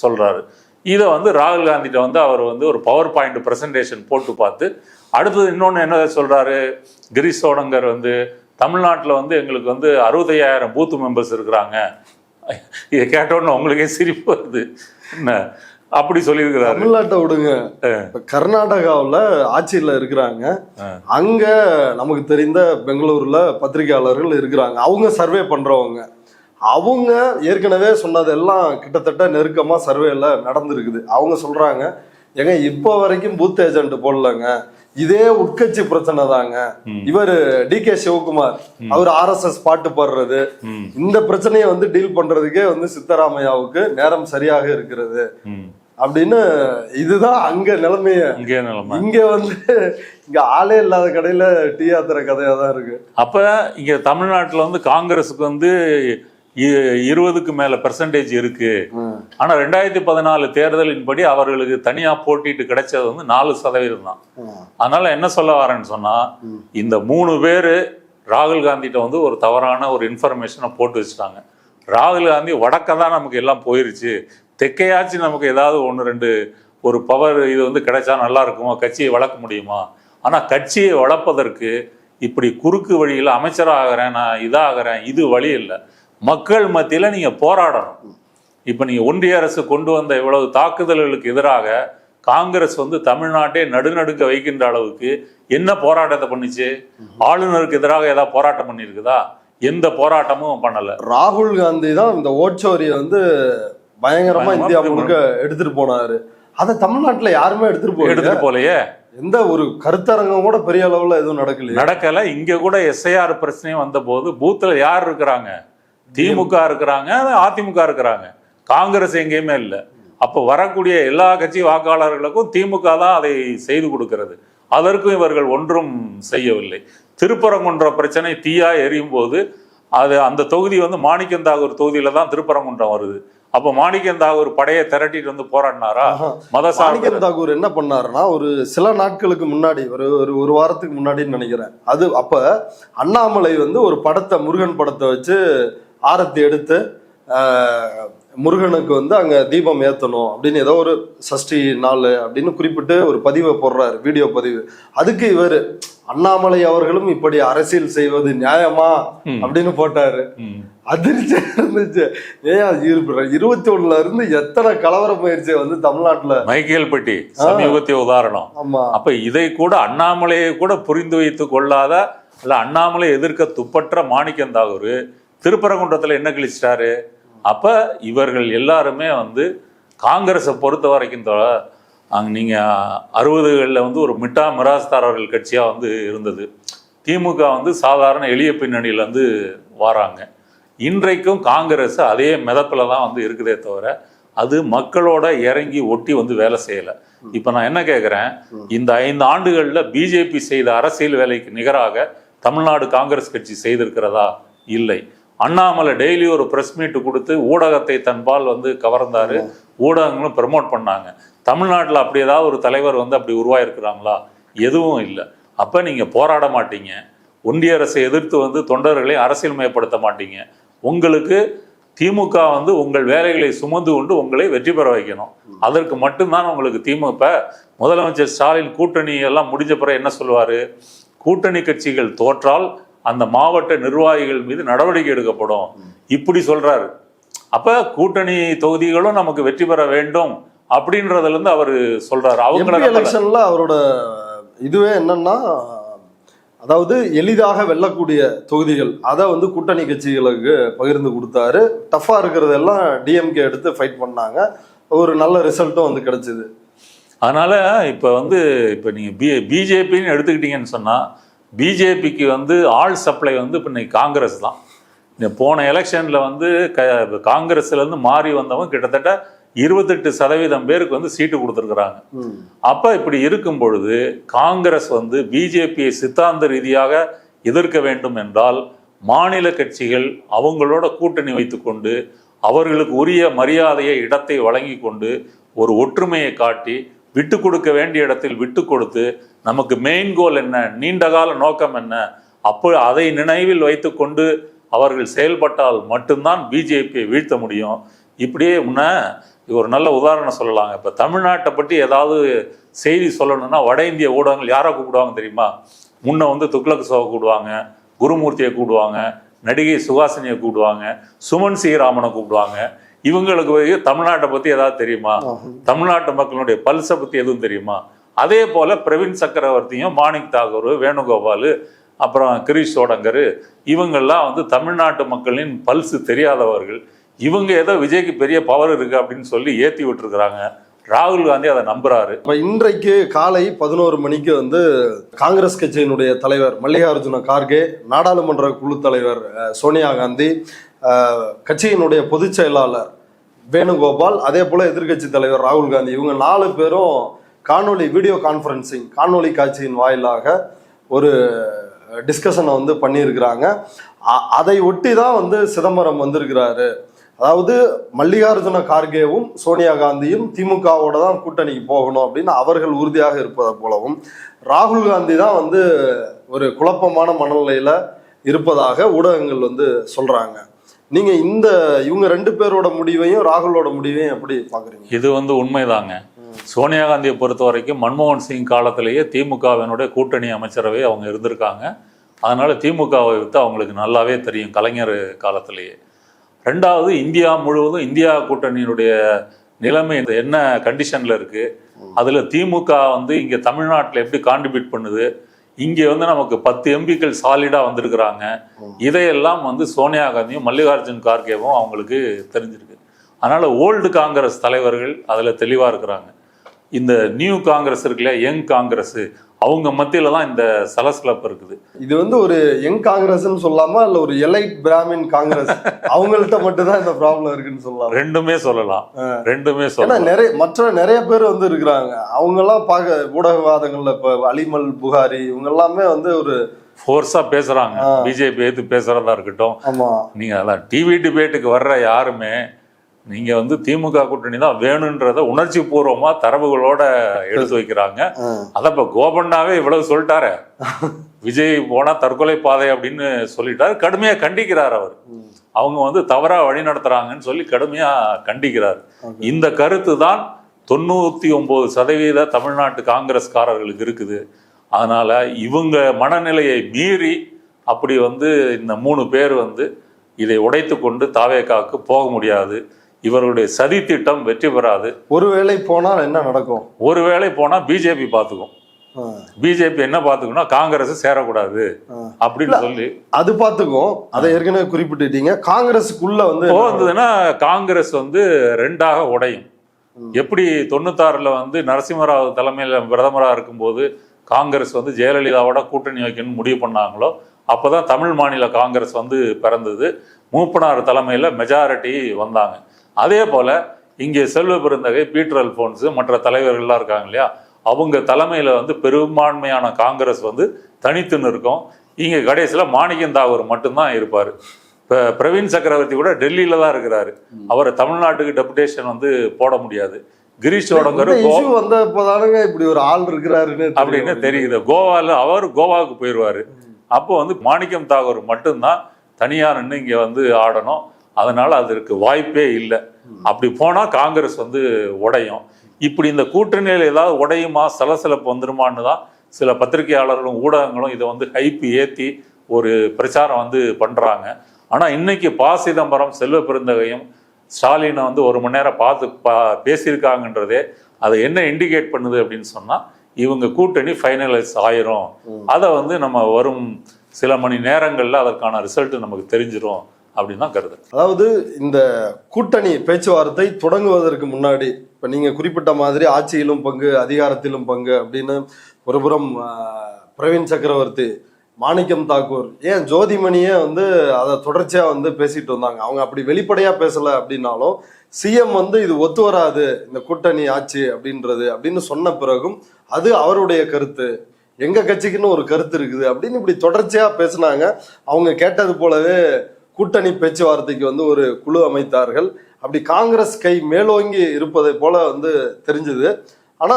சொல்றாரு. இதை வந்து ராகுல் காந்திட்ட வந்து அவர் வந்து ஒரு பவர் பாயிண்ட் பிரசன்டேஷன் போட்டு பார்த்து அடுத்தது இன்னொன்று என்ன சொல்றாரு கிரீஷ் சோடங்கர் வந்து, தமிழ்நாட்டில் வந்து எங்களுக்கு வந்து 65,000 பூத் மெம்பர்ஸ் இருக்கிறாங்க. இதை கேட்டோன்னு உங்களுக்கே சிரிப்பு வருது. என்ன அப்படி சொல்லியிருக்கிறாரு. தமிழ்நாட்டை விடுங்க, கர்நாடகாவில் ஆட்சியில் இருக்கிறாங்க. அங்க நமக்கு தெரிந்த பெங்களூர்ல பத்திரிகையாளர்கள் இருக்கிறாங்க. அவங்க சர்வே பண்றவங்க. அவங்க ஏற்கனவே சொன்னதெல்லாம் கிட்டத்தட்ட நெருக்கமா சர்வேல நடந்திருக்குது. அவங்க சொல்றாங்க, ஏங்க இப்போ வரைக்கும் பூத் ஏஜென்ட் போடலங்க, இதே உட்கட்சி பிரச்சனை தாங்க. இவர் DK சிவகுமார் அவர் RSS பாட்டு பாடுறது, இந்த பிரச்சனையை வந்து டீல் பண்றதுக்கே வந்து சித்தராமையாவுக்கு நேரம் சரியாக இருக்கிறது அப்படின்னு. இதுதான் அங்க நிலைமைய. இங்க வந்து இங்க ஆளே இல்லாத கடையில டீ ஆத்துற கதையா தான் இருக்கு. அப்ப இங்க தமிழ்நாட்டுல வந்து காங்கிரஸுக்கு வந்து 20க்கு மேல பெர்சன்டேஜ் இருக்கு. ஆனா 2014 தேர்தலின் படி அவர்களுக்கு தனியா போட்டிட்டு கிடைச்சது வந்து 4% தான். அதனால என்ன சொல்ல வரேன்னு சொன்னா, இந்த 3 பேரு ராகுல் காந்திட்ட வந்து ஒரு தவறான ஒரு இன்ஃபர்மேஷனை போட்டு வச்சுட்டாங்க. ராகுல் காந்தி வடக்க தான் நமக்கு எல்லாம் போயிருச்சு, தெற்கையாச்சும் நமக்கு ஏதாவது 1-2 ஒரு பவர் இது வந்து கிடைச்சா நல்லா இருக்குமா, கட்சியை வளர்க்க முடியுமா? ஆனா கட்சியை வளர்ப்பதற்கு இப்படி குறுக்கு வழியில் அமைச்சராகிறேன், நான் இதாகிறேன், இது வழி இல்லை. மக்கள் மத்தியில் நீங்க போராடணும். இப்ப நீங்க ஒன்றிய அரசு கொண்டு வந்த இவ்வளவு தாக்குதல்களுக்கு எதிராக காங்கிரஸ் வந்து தமிழ்நாட்டை நடுநடுக்க வைக்கின்ற அளவுக்கு என்ன போராட்டத்தை பண்ணிச்சு? ஆளுநருக்கு எதிராக ஏதாவது போராட்டம் பண்ணிருக்குதா? எந்த போராட்டமும் பண்ணல. ராகுல் காந்தி தான் இந்த ஓட்சோரியை வந்து பயங்கரமா இந்தியா முழுக்க எடுத்துட்டு போனாரு. அதை தமிழ்நாட்டுல யாருமே எடுத்துட்டு போலையே. எந்த ஒரு கருத்தரங்கம் கூட பெரிய அளவுல எதுவும் நடக்கல. இங்க கூட SIR பிரச்சனையும் வந்த போது பூத்துல யார் இருக்கிறாங்க? திமுக இருக்கிறாங்க, அதிமுக இருக்கிறாங்க, காங்கிரஸ் எங்கேயுமே இல்லை. அப்போ வரக்கூடிய எல்லா கட்சி வாக்காளர்களுக்கும் திமுக தான் அதை செய்து கொடுக்கிறது. அதற்கும் இவர்கள் ஒன்றும் செய்யவில்லை. திருப்பரங்குன்றம் பிரச்சனை தீயா எரியும் போது அது அந்த தொகுதி வந்து மாணிக்கம் தாகூர் தொகுதியில தான் திருப்பரங்குன்றம் வருது. அப்ப மாணிக்கம் தாகூர் படையை திரட்டிட்டு வந்து போராடினாரா? மாணிக்கம் தாகூர் என்ன பண்ணாருன்னா, ஒரு சில நாட்களுக்கு முன்னாடி, ஒரு வாரத்துக்கு முன்னாடின்னு நினைக்கிறேன், அது அப்ப அண்ணாமலை வந்து ஒரு படத்தை, முருகன் படத்தை வச்சு ஆரத்தி எடுத்து முருகனுக்கு வந்து அங்க தீபம் ஏத்தணும் அப்படின்னு ஏதோ ஒரு சஷ்டி நாள் அப்படின்னு குறிப்பிட்டு ஒரு பதிவை போடுறாரு, வீடியோ பதிவு. அதுக்கு இவர் அண்ணாமலை அவர்களும் இப்படி அரசியல் செய்வது நியாயமா அப்படின்னு போட்டாரு. அதிர்ச்சி இருந்துச்சு. ஏன் 21ல இருந்து எத்தனை கலவர முயற்சி வந்து தமிழ்நாட்டுல. மைக்கேல்பட்டி சமீபத்திய உதாரணம். ஆமா. அப்ப இதை கூட அண்ணாமலையை கூட புரிந்து வைத்து கொள்ளாத, இல்ல அண்ணாமலை எதிர்க்க துப்பற்ற மாணிக்கம் தாகூர் திருப்பரங்குன்றத்துல என்ன கிழிச்சிட்டாரு? அப்ப இவர்கள் எல்லாருமே வந்து காங்கிரஸை பொறுத்த வரைக்கும் அங்க நீங்க 60களில் வந்து ஒரு மிட்டா மிராஸ்தாரர்கள் கட்சியா வந்து இருந்தது. திமுக வந்து சாதாரண எளிய பின்னணியில வந்து வராங்க. இன்றைக்கும் காங்கிரஸ் அதே மிதப்பில் தான் வந்து இருக்குதே தவிர அது மக்களோட இறங்கி ஒட்டி வந்து வேலை செய்யலை. இப்போ நான் என்ன கேட்குறேன், இந்த 5 ஆண்டுகளில் பிஜேபி செய்த அரசியல் வேலைக்கு நிகராக தமிழ்நாடு காங்கிரஸ் கட்சி செய்திருக்கிறதா? இல்லை. அண்ணாமலை டெய்லி ஒரு ப்ரெஸ் மீட் கொடுத்து ஊடகத்தை தன்பால் வந்து கவர்ந்தாரு, ஊடகங்களும் ப்ரமோட் பண்ணாங்க. தமிழ்நாட்டில் அப்படி ஏதாவது ஒரு தலைவர் வந்து அப்படி உருவாயிருக்கிறாங்களா? எதுவும் இல்லை. அப்போ நீங்கள் போராட மாட்டீங்க, ஒன்றிய அரசை எதிர்த்து வந்து தொண்டர்களை அரசியல் மயப்படுத்த மாட்டீங்க. உங்களுக்கு திமுக வந்து உங்கள் வேலைகளை சுமந்து கொண்டு உங்களை வெற்றி பெற வைக்கணும். அதற்கு மட்டும்தான் உங்களுக்கு திமுக. முதலமைச்சர் ஸ்டாலின் கூட்டணி எல்லாம் முடிஞ்ச பிறகு என்ன சொல்லுவார்? கூட்டணி கட்சிகள் தோற்றால் அந்த மாவட்ட நிர்வாகிகள் மீது நடவடிக்கை எடுக்கப்படும் இப்படி சொல்றாரு. அப்ப கூட்டணி தொகுதிகளும் நமக்கு வெற்றி பெற வேண்டும் அப்படின்றதுல இருந்து அவர் சொல்றாரு. அவங்க எலெக்ஷன்ல அவரோட இதுவே என்னன்னா, அதாவது எளிதாக வெல்லக்கூடிய தொகுதிகள் அதை வந்து கூட்டணி கட்சிகளுக்கு பகிர்ந்து கொடுத்தாரு. டஃபா இருக்கிறதெல்லாம் DMK எடுத்து ஃபைட் பண்ணாங்க. ஒரு நல்ல ரிசல்ட்டும் வந்து கிடைச்சிது. அதனால இப்ப நீங்க பிஜேபின்னு எடுத்துக்கிட்டீங்கன்னு சொன்னா, பிஜேபிக்கு வந்து ஆள் சப்ளை வந்து இப்போ இன்னைக்கு காங்கிரஸ் தான். இந்த போன எலெக்ஷன்ல வந்து காங்கிரஸ்ல இருந்து மாறி வந்தவங்க கிட்டத்தட்ட 28% பேருக்கு வந்து சீட்டு கொடுத்துருக்குறாங்க. அப்ப இப்படி இருக்கும் பொழுது காங்கிரஸ் வந்து பிஜேபியை சித்தாந்த ரீதியாக எதிர்க்க வேண்டும் என்றால் மாநில கட்சிகள் அவங்களோட கூட்டணி வைத்துக்கொண்டு அவர்களுக்கு உரிய மரியாதையை, இடத்தை வழங்கி கொண்டு ஒரு ஒற்றுமையை காட்டி விட்டு கொடுக்க வேண்டிய இடத்தில் விட்டு கொடுத்து, நமக்கு மெயின் கோல் என்ன, நீண்டகால நோக்கம் என்ன, அப்போ அதை நினைவில் வைத்து கொண்டு அவர்கள் செயல்பட்டால் மட்டும்தான் பிஜேபியை வீழ்த்த முடியும். இப்படியே ஒரு நல்ல உதாரணம் சொல்லலாங்க. இப்போ தமிழ்நாட்டை பற்றி ஏதாவது செய்தி சொல்லணும்னா வட இந்திய ஊடகங்கள் யாரை கூப்பிடுவாங்க தெரியுமா? முன்ன வந்து துக்ளக் ஷோவை கூப்பிடுவாங்க, குருமூர்த்தியை கூப்பிடுவாங்க, நடிகை சுஹாசினியை கூப்பிடுவாங்க, சுமன் ஸ்ரீராமனை கூப்பிடுவாங்க. இவங்களுக்கு தமிழ்நாட்டை பற்றி ஏதாவது தெரியுமா? தமிழ்நாட்டு மக்களுடைய பல்ஸை பற்றி எதுவும் தெரியுமா? அதே போல பிரவீன் சக்கரவர்த்தியும், மாணிக் தாகூர், வேணுகோபால், அப்புறம் கிரீஷ் சோடங்கர், இவங்கெல்லாம் வந்து தமிழ்நாட்டு மக்களின் பல்ஸ் தெரியாதவர்கள். இவங்க ஏதோ விஜய்க்கு பெரிய பவர் இருக்கு அப்படின்னு சொல்லி ஏற்றி விட்டுருக்குறாங்க. ராகுல் காந்தி அதை நம்புறாரு. இன்றைக்கு காலை 11 மணிக்கு வந்து காங்கிரஸ் கட்சியினுடைய தலைவர் மல்லிகார்ஜுன கார்கே, நாடாளுமன்ற குழு தலைவர் சோனியா காந்தி, கட்சியினுடைய பொதுச் செயலாளர் வேணுகோபால், அதே போல எதிர்கட்சி தலைவர் ராகுல் காந்தி, இவங்க 4 பேரும் வீடியோ கான்ஃபரன்சிங் காணொலி காட்சியின் வாயிலாக ஒரு டிஸ்கஷனை வந்து பண்ணியிருக்கிறாங்க. அதை ஒட்டி தான் வந்து சிதம்பரம் வந்திருக்கிறாரு. அதாவது மல்லிகார்ஜுன கார்கேவும் சோனியா காந்தியும் திமுகவோட தான் கூட்டணிக்கு போகணும் அப்படின்னு அவர்கள் உறுதியாக இருப்பதை போலவும், ராகுல் காந்தி தான் வந்து ஒரு குழப்பமான மனநிலையில இருப்பதாக ஊடகங்கள் வந்து சொல்றாங்க. நீங்க இவங்க 2 பேரோட முடிவையும் ராகுலோட முடிவையும் எப்படி பாக்குறீங்க? இது வந்து உண்மைதாங்க. சோனியா காந்தியை பொறுத்த வரைக்கும் மன்மோகன் சிங் காலத்திலேயே திமுகவினுடைய கூட்டணி அமைச்சரவை அவங்க இருந்திருக்காங்க. அதனால திமுகவை விட்டு அவங்களுக்கு நல்லாவே தெரியும் கலைஞர் காலத்திலேயே. ரெண்டாவது, இந்தியா முழுவதும் இந்தியா கூட்டணியினுடைய நிலைமை என்ன கண்டிஷன்ல இருக்கு, அதுல திமுக வந்து இங்க தமிழ்நாட்டில் எப்படி கான்ட்ரிபியூட் பண்ணுது, இங்க வந்து நமக்கு 10 எம்பிக்கள் சாலிடா வந்திருக்கிறாங்க. இதையெல்லாம் வந்து சோனியா காந்தியும் மல்லிகார்ஜுன் கார்கேவும் அவங்களுக்கு தெரிஞ்சிருக்கு. அதனால ஓல்டு காங்கிரஸ் தலைவர்கள் அதுல தெளிவா இருக்கிறாங்க. இந்த நியூ காங்கிரஸ் இருக்குல்ல, யங் காங்கிரஸ், அவங்க மத்தியில தான் இந்த சலசலப்பு இருக்குது. இது வந்து ஒரு யங் காங்கிரஸ்னு சொல்லாம இல்ல ஒரு எலைட் பிராமின் காங்கிரஸ் அவங்கள்ட்ட மட்டும் தான் இந்த ப்ராப்ளம் இருக்குன்னு சொல்லலாம். ரெண்டுமே சொல்லலாம். நிறைய பேர் வந்து இருக்கிறாங்க. அவங்க எல்லாம் ஊடகவாதங்கள்ல இப்ப அலிமல் புகாரி இவங்க எல்லாமே வந்து ஒரு ஃபோர்ஸா பேசுறாங்க. பிஜேபி எடுத்து பேசுறதா இருக்கட்டும். ஆமா, நீங்க அதான் டிவி டிபேட்டுக்கு வர்ற யாருமே நீங்க வந்து திமுக கூட்டணி தான் வேணும்ன்றத உணர்ச்சி பூர்வமா தரவுகளோட எடுத்து வைக்கிறாங்க. அத இப்ப கோபண்ணாவே இவ்வளவு சொல்லிட்டாரு, விஜய் போனா தற்கொலை பாதை அப்படின்னு சொல்லிட்டாரு. கடுமையா கண்டிக்கிறார் அவர். அவங்க வந்து தவறா வழி நடத்துறாங்கன்னு சொல்லி கடுமையா கண்டிக்கிறார். இந்த கருத்து தான் 99% தமிழ்நாட்டு காங்கிரஸ்காரர்களுக்கு இருக்குது. அதனால இவங்க மனநிலையை மீறி அப்படி வந்து இந்த 3 பேர் வந்து இதை உடைத்து கொண்டு தாவேகாவுக்கு போக முடியாது. இவருடைய சதி திட்டம் வெற்றி பெறாது. ஒருவேளை போனால் என்ன நடக்கும்? ஒருவேளை போனா பிஜேபி பார்த்துக்கும். பிஜேபி என்ன பார்த்துக்கணும், காங்கிரஸ் சேரக்கூடாது அப்படின்னு சொல்லி அது பார்த்துக்கும். அதை ஏற்கனவே குறிப்பிட்டுட்டீங்க. காங்கிரஸுக்குள்ள வந்து போகுதுன்னா காங்கிரஸ் வந்து 2ஆக உடையும். எப்படி 96ல் வந்து நரசிம்மராவ் தலைமையில் பிரதமராக இருக்கும்போது காங்கிரஸ் வந்து ஜெயலலிதாவோட கூட்டணி வைக்கணும்னு முடிவு பண்ணாங்களோ அப்போதான் தமிழ் மாநில காங்கிரஸ் வந்து பிறந்தது. மூப்பனார் தலைமையில் மெஜாரிட்டி வந்தாங்க. அதே போல இங்கே செல்வ பெருந்தகை, பீட்டர் அல்போன்ஸ், மற்ற தலைவர்கள்லாம் இருக்காங்க இல்லையா, அவங்க தலைமையில் வந்து பெரும்பான்மையான காங்கிரஸ் வந்து தனித்து நிற்கும். இங்கே கடைசியில் மாணிக்கம் தாகூர் மட்டும்தான் இருப்பார். இப்போ பிரவீன் சக்கரவர்த்தி கூட டெல்லியில தான் இருக்கிறாரு. அவரை தமிழ்நாட்டுக்கு டெபுடேஷன் வந்து போட முடியாது. கிரீஷ் சோடங்கர் இப்படி ஒரு ஆள் இருக்கிறாரு அப்படின்னு தெரியுது. அவர் கோவாவுக்கு போயிடுவாரு. அப்போ வந்து மாணிக்கம் தாகூர் மட்டும்தான் தனியார் நின்று இங்கே வந்து ஆடணும். அதனால அதற்கு வாய்ப்பே இல்லை. அப்படி போனால் காங்கிரஸ் வந்து உடையும். இப்படி இந்த கூட்டணியில் ஏதாவது உடையுமா, சலசலப்பு வந்துருமான்னு தான் சில பத்திரிகையாளர்களும் ஊடகங்களும் இதை வந்து ஹைப் ஏற்றி ஒரு பிரச்சாரம் வந்து பண்ணுறாங்க. ஆனால் இன்னைக்கு சிதம்பரம், செல்வ பெருந்தகையும் ஸ்டாலினை வந்து 1 மணி நேரம் பேசியிருக்காங்கன்றதே அதை என்ன இண்டிகேட் பண்ணுது அப்படின்னு சொன்னால் இவங்க கூட்டணி ஃபைனலைஸ் ஆயிரும். அதை வந்து நம்ம வரும் சில மணி நேரங்களில் அதற்கான ரிசல்ட் நமக்கு தெரிஞ்சிடும் அப்படின்னு தான் கருது. அதாவது இந்த கூட்டணி பேச்சுவார்த்தை தொடங்குவதற்கு முன்னாடி இப்போ நீங்கள் குறிப்பிட்ட மாதிரி ஆட்சியிலும் பங்கு, அதிகாரத்திலும் பங்கு அப்படின்னு ஒருபுறம் பிரவீன் சக்கரவர்த்தி, மாணிக்கம் தாக்கூர், ஏன் ஜோதிமணியே வந்து அதை தொடர்ச்சியாக வந்து பேசிட்டு வந்தாங்க. அவங்க அப்படி வெளிப்படையாக பேசலை அப்படின்னாலும் சிஎம் வந்து இது ஒத்து வராது இந்த கூட்டணி ஆட்சி அப்படின்றது அப்படின்னு சொன்ன பிறகும் அது அவருடைய கருத்து, எங்க கட்சிக்குன்னு ஒரு கருத்து இருக்குது அப்படின்னு இப்படி தொடர்ச்சியா பேசினாங்க. அவங்க கேட்டது போலவே கூட்டணி பேச்சுவார்த்தைக்கு வந்து ஒரு குழு அமைத்தார்கள். அப்படி காங்கிரஸ் கை மேலோங்கி இருப்பதை போல வந்து தெரிஞ்சுது. ஆனா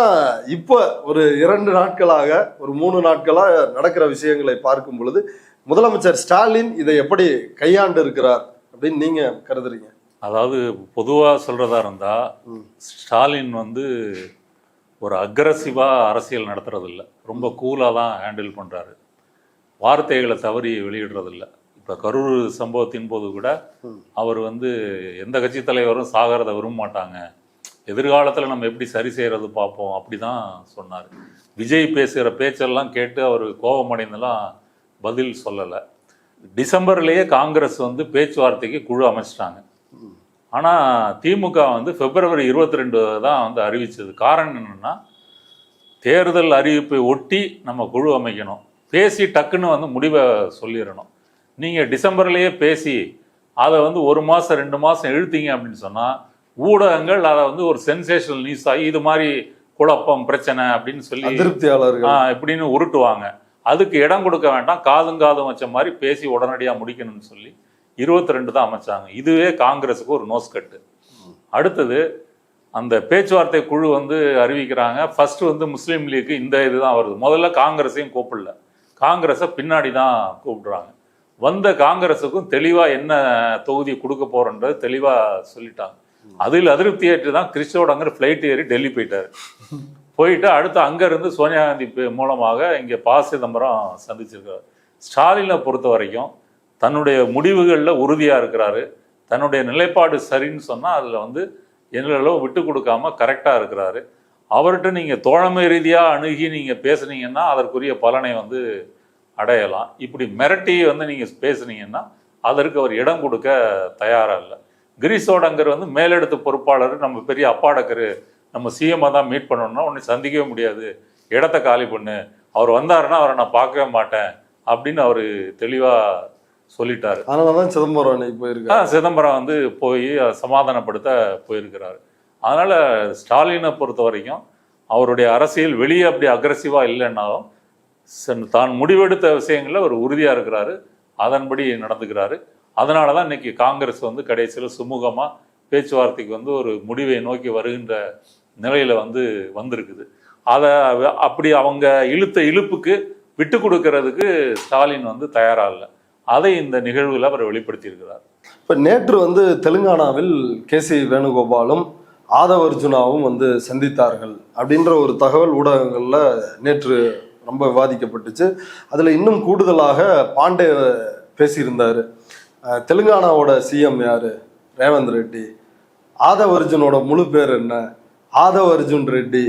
இப்ப ஒரு 2 நாட்களாக, ஒரு 3 நாட்களாக நடக்கிற விஷயங்களை பார்க்கும் பொழுது முதலமைச்சர் ஸ்டாலின் இதை எப்படி கையாண்டு இருக்கிறார் அப்படின்னு நீங்க கருதுறீங்க? அதாவது பொதுவா சொல்றதா இருந்தா ஸ்டாலின் வந்து ஒரு அக்ரஸிவாக அரசியல் நடத்துறதில்ல, ரொம்ப கூலாக தான் ஹேண்டில் பண்ணுறாரு. வார்த்தைகளை தவறி வெளியிடுறதில்ல. இப்போ கரூர் சம்பவத்தின் போது கூட அவர் வந்து எந்த கட்சி தலைவரும் சாகிறத விரும்ப மாட்டாங்க, எதிர்காலத்தில் நம்ம எப்படி சரி செய்கிறது பார்ப்போம் அப்படி தான் சொன்னார். விஜய் பேசுகிற பேச்செல்லாம் கேட்டு அவர் கோபமடைந்தெல்லாம் பதில் சொல்லலை. டிசம்பர்லேயே காங்கிரஸ் வந்து பேச்சுவார்த்தைக்கு குழு அமைச்சிட்டாங்க. ஆனால் திமுக வந்து February 22 தான் வந்து அறிவித்தது. காரணம் என்னென்னா, தேர்தல் அறிவிப்பை ஒட்டி நம்ம குழு அமைக்கணும், பேசி டக்குன்னு வந்து முடிவை சொல்லிடணும். நீங்கள் டிசம்பர்லேயே பேசி அதை வந்து 1 மாதம் 2 மாதம் இழுத்தீங்க அப்படின்னு சொன்னால் ஊடகங்கள் அதை வந்து ஒரு சென்சேஷனல் நியூஸ் ஆகி இது மாதிரி குழப்பம் பிரச்சனை அப்படின்னு சொல்லி இப்படின்னு உருட்டுவாங்க. அதுக்கு இடம் கொடுக்க வேண்டாம், காதும் வச்ச மாதிரி பேசி உடனடியாக முடிக்கணும்னு சொல்லி 22 தான் அமைச்சாங்க. இதுவே காங்கிரஸுக்கு ஒரு நோஸ்கட்டு. அடுத்தது அந்த பேச்சுவார்த்தை குழு வந்து அறிவிக்கிறாங்க. ஃபர்ஸ்ட் வந்து முஸ்லீம் லீக்கு இந்த இதுதான் வருது. முதல்ல காங்கிரஸையும் கூப்பிடல, காங்கிரஸை பின்னாடி தான் கூப்பிடுறாங்க. வந்த காங்கிரஸுக்கும் தெளிவாக என்ன தொகுதி கொடுக்க போறன்றது தெளிவாக சொல்லிட்டாங்க. அதில் அதிருப்தி ஏற்று தான் கிறிஸ்டோடங்கிற ஃப்ளைட் ஏறி டெல்லி போயிட்டு அடுத்து அங்கேருந்து சோனியா காந்தி மூலமாக இங்கே ப. சிதம்பரம் சந்திச்சிருக்காரு. ஸ்டாலினை பொறுத்த வரைக்கும் தன்னுடைய முடிவுகளில் உறுதியாக இருக்கிறாரு. தன்னுடைய நிலைப்பாடு சரின்னு சொன்னால் அதில் வந்து எங்களளவு விட்டு கொடுக்காம கரெக்டாக இருக்கிறாரு. அவர்கிட்ட நீங்கள் தோழமை ரீதியாக அணுகி நீங்கள் பேசுனீங்கன்னா அதற்குரிய பலனை வந்து அடையலாம். இப்படி மிரட்டி வந்து நீங்கள் பேசுனீங்கன்னா அதற்கு அவர் இடம் கொடுக்க தயாராக இல்லை. கிரீஷோடங்கர் வந்து மேலெடுத்து பொறுப்பாளர், நம்ம பெரிய அப்பாடக்கரு, நம்ம சிஎம்மாக தான் மீட் பண்ணணும்னா உன்னை சந்திக்கவே முடியாது, இடத்த காலி பண்ணு, அவர் வந்தாருன்னா அவரை நான் பார்க்கவே மாட்டேன் அப்படின்னு அவர் தெளிவாக சொல்லிட்டாரு. அதனாலதான் சிதம்பரம் வந்து போய் சமாதானப்படுத்த போயிருக்கிறாரு. அதனால ஸ்டாலினை பொறுத்த வரைக்கும் அவருடைய அரசியல் வெளியே அப்படி அக்ரஸிவாக இல்லைன்னாலும் தான் முடிவெடுத்த விஷயங்களில் அவர் உறுதியாக இருக்கிறாரு, அதன்படி நடந்துக்கிறாரு. அதனால தான் இன்னைக்கு காங்கிரஸ் வந்து கடைசியில் சுமூகமாக பேச்சுவார்த்தைக்கு வந்து ஒரு முடிவை நோக்கி வருகின்ற நிலையில் வந்து வந்திருக்குது. அதை அப்படி அவங்க இழுத்த இழுப்புக்கு விட்டு கொடுக்கறதுக்கு ஸ்டாலின் வந்து தயாராக இல்லை. அதை இந்த நிகழ்வில் அவர் வெளிப்படுத்தியிருக்கிறார். இப்போ நேற்று வந்து தெலுங்கானாவில் KC வேணுகோபாலும் ஆதவ் அர்ஜுனாவும் வந்து சந்தித்தார்கள் அப்படின்ற ஒரு தகவல் ஊடகங்களில் நேற்று ரொம்ப விவாதிக்கப்பட்டுச்சு. அதில் இன்னும் கூடுதலாக பாண்டே பேசியிருந்தார். தெலுங்கானாவோட சிஎம் யாரு? ரேவந்த் ரெட்டி. ஆதவ் அர்ஜுனோட முழு பேர் என்ன? ஆதவ் அர்ஜுன் ரெட்டி.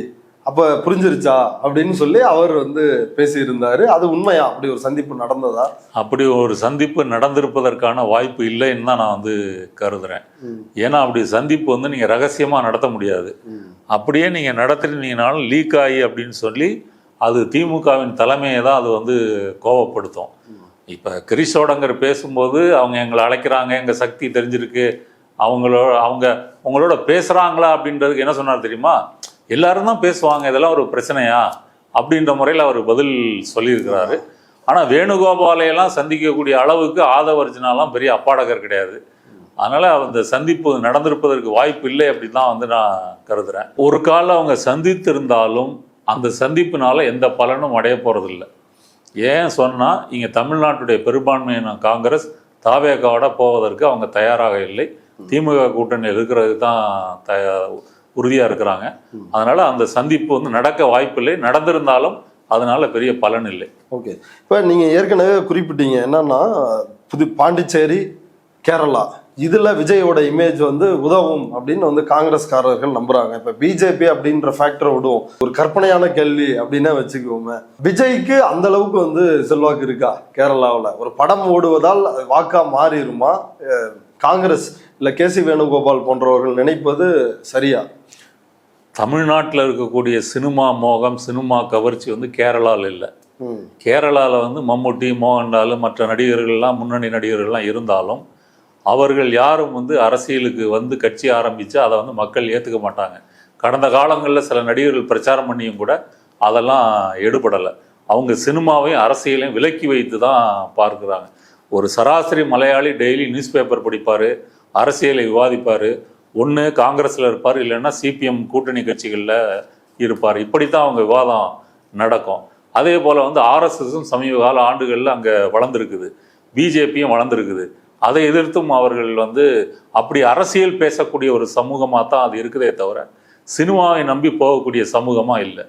அப்போ புரிஞ்சிருச்சா அப்படின்னு சொல்லி அவர் வந்து பேசியிருந்தாரு. அது உண்மையா அப்படி ஒரு சந்திப்பு நடந்ததா? அப்படி ஒரு சந்திப்பு நடந்திருப்பதற்கான வாய்ப்பு இல்லைன்னு தான் நான் வந்து கருதுறேன். ஏன்னா அப்படி சந்திப்பு வந்து நீங்கள் ரகசியமாக நடத்த முடியாது. அப்படியே நீங்கள் நடத்தினீங்கனாலும் லீக் ஆகி அப்படின்னு சொல்லி அது திமுகவின் தலைமையை தான் அது வந்து கோபப்படுத்தும். இப்போ கிரீஷோடங்கர் பேசும்போது அவங்க எங்களை அழைக்கிறாங்க, எங்கள் சக்தி தெரிஞ்சிருக்கு, அவங்க உங்களோட பேசுகிறாங்களா அப்படின்றதுக்கு என்ன சொன்னார் தெரியுமா? எல்லாரும் தான் பேசுவாங்க, இதெல்லாம் ஒரு பிரச்சனையா அப்படின்ற முறையில் அவர் பதில் சொல்லியிருக்கிறாரு. ஆனால் வேணுகோபாலையெல்லாம் சந்திக்கக்கூடிய அளவுக்கு ஆதவ் அர்ஜுனாலாம் பெரிய அப்பாடகர் கிடையாது. அதனால் அந்த சந்திப்பு நடந்திருப்பதற்கு வாய்ப்பு இல்லை அப்படி தான் வந்து நான் கருதுகிறேன். ஒரு காலம் அவங்க சந்தித்திருந்தாலும் அந்த சந்திப்புனால எந்த பலனும் அடைய போகிறதில்லை. ஏன் சொன்னால் இங்கே தமிழ்நாட்டுடைய பெரும்பான்மையான காங்கிரஸ் தாவேகாவோட போவதற்கு அவங்க தயாராக இல்லை. திமுக கூட்டணியில் இருக்கிறது தான் உறுதியாக இருக்கிறாங்க. அதனால் அந்த சந்திப்பு வந்து நடக்க வாய்ப்பில்லை. நடந்திருந்தாலும் அதனால பெரிய பலன் இல்லை. ஓகே, இப்போ நீங்கள் ஏற்கனவே குறிப்பிட்டீங்க என்னன்னா பாண்டிச்சேரி, கேரளா இதில் விஜயோட இமேஜ் வந்து உதவும் அப்படின்னு வந்து காங்கிரஸ்காரர்கள் நம்புறாங்க. இப்போ பிஜேபி அப்படின்ற ஃபேக்டரை விடுவோம், ஒரு கற்பனையான கேள்வி அப்படின்னா வச்சுக்குவோமே, விஜய்க்கு அந்த அளவுக்கு வந்து செல்வாக்கு இருக்கா கேரளாவில்? ஒரு படம் ஓடுவதால் வாக்கா மாறிடுமா? காங்கிரஸ் இல்லை KC வேணுகோபால் போன்றவர்கள் நினைப்பது சரியா? தமிழ்நாட்டில் இருக்கக்கூடிய சினிமா மோகம், சினிமா கவர்ச்சி வந்து கேரளாவில் இல்லை. கேரளாவில் வந்து மம்முட்டி, மோகன்லால், மற்ற நடிகர்கள்லாம், முன்னணி நடிகர்கள்லாம் இருந்தாலும் அவர்கள் யாரும் வந்து அரசியலுக்கு வந்து கட்சி ஆரம்பித்து அதை வந்து மக்கள் ஏற்றுக்க மாட்டாங்க. கடந்த காலங்களில் சில நடிகர்கள் பிரச்சாரம் பண்ணியும் கூட அதெல்லாம் எடுபடலை. அவங்க சினிமாவையும் அரசியலையும் விலக்கி வைத்து தான் பார்க்குறாங்க. ஒரு சராசரி மலையாளி டெய்லி நியூஸ் பேப்பர் படிப்பார், அரசியலை விவாதிப்பார், ஒன்று காங்கிரஸில் இருப்பார், இல்லைன்னா CPM கூட்டணி கட்சிகளில் இருப்பார். இப்படித்தான் அவங்க விவாதம் நடக்கும். அதே போல் வந்து RSSம் சமீப கால ஆண்டுகளில் அங்கே வளர்ந்துருக்குது, பிஜேபியும் வளர்ந்துருக்குது. அதை எதிர்த்தும் அவர்கள் வந்து அப்படி அரசியல் பேசக்கூடிய ஒரு சமூகமாக தான் அது இருக்குதே தவிர சினிமாவை நம்பி போகக்கூடிய சமூகமாக இல்லை.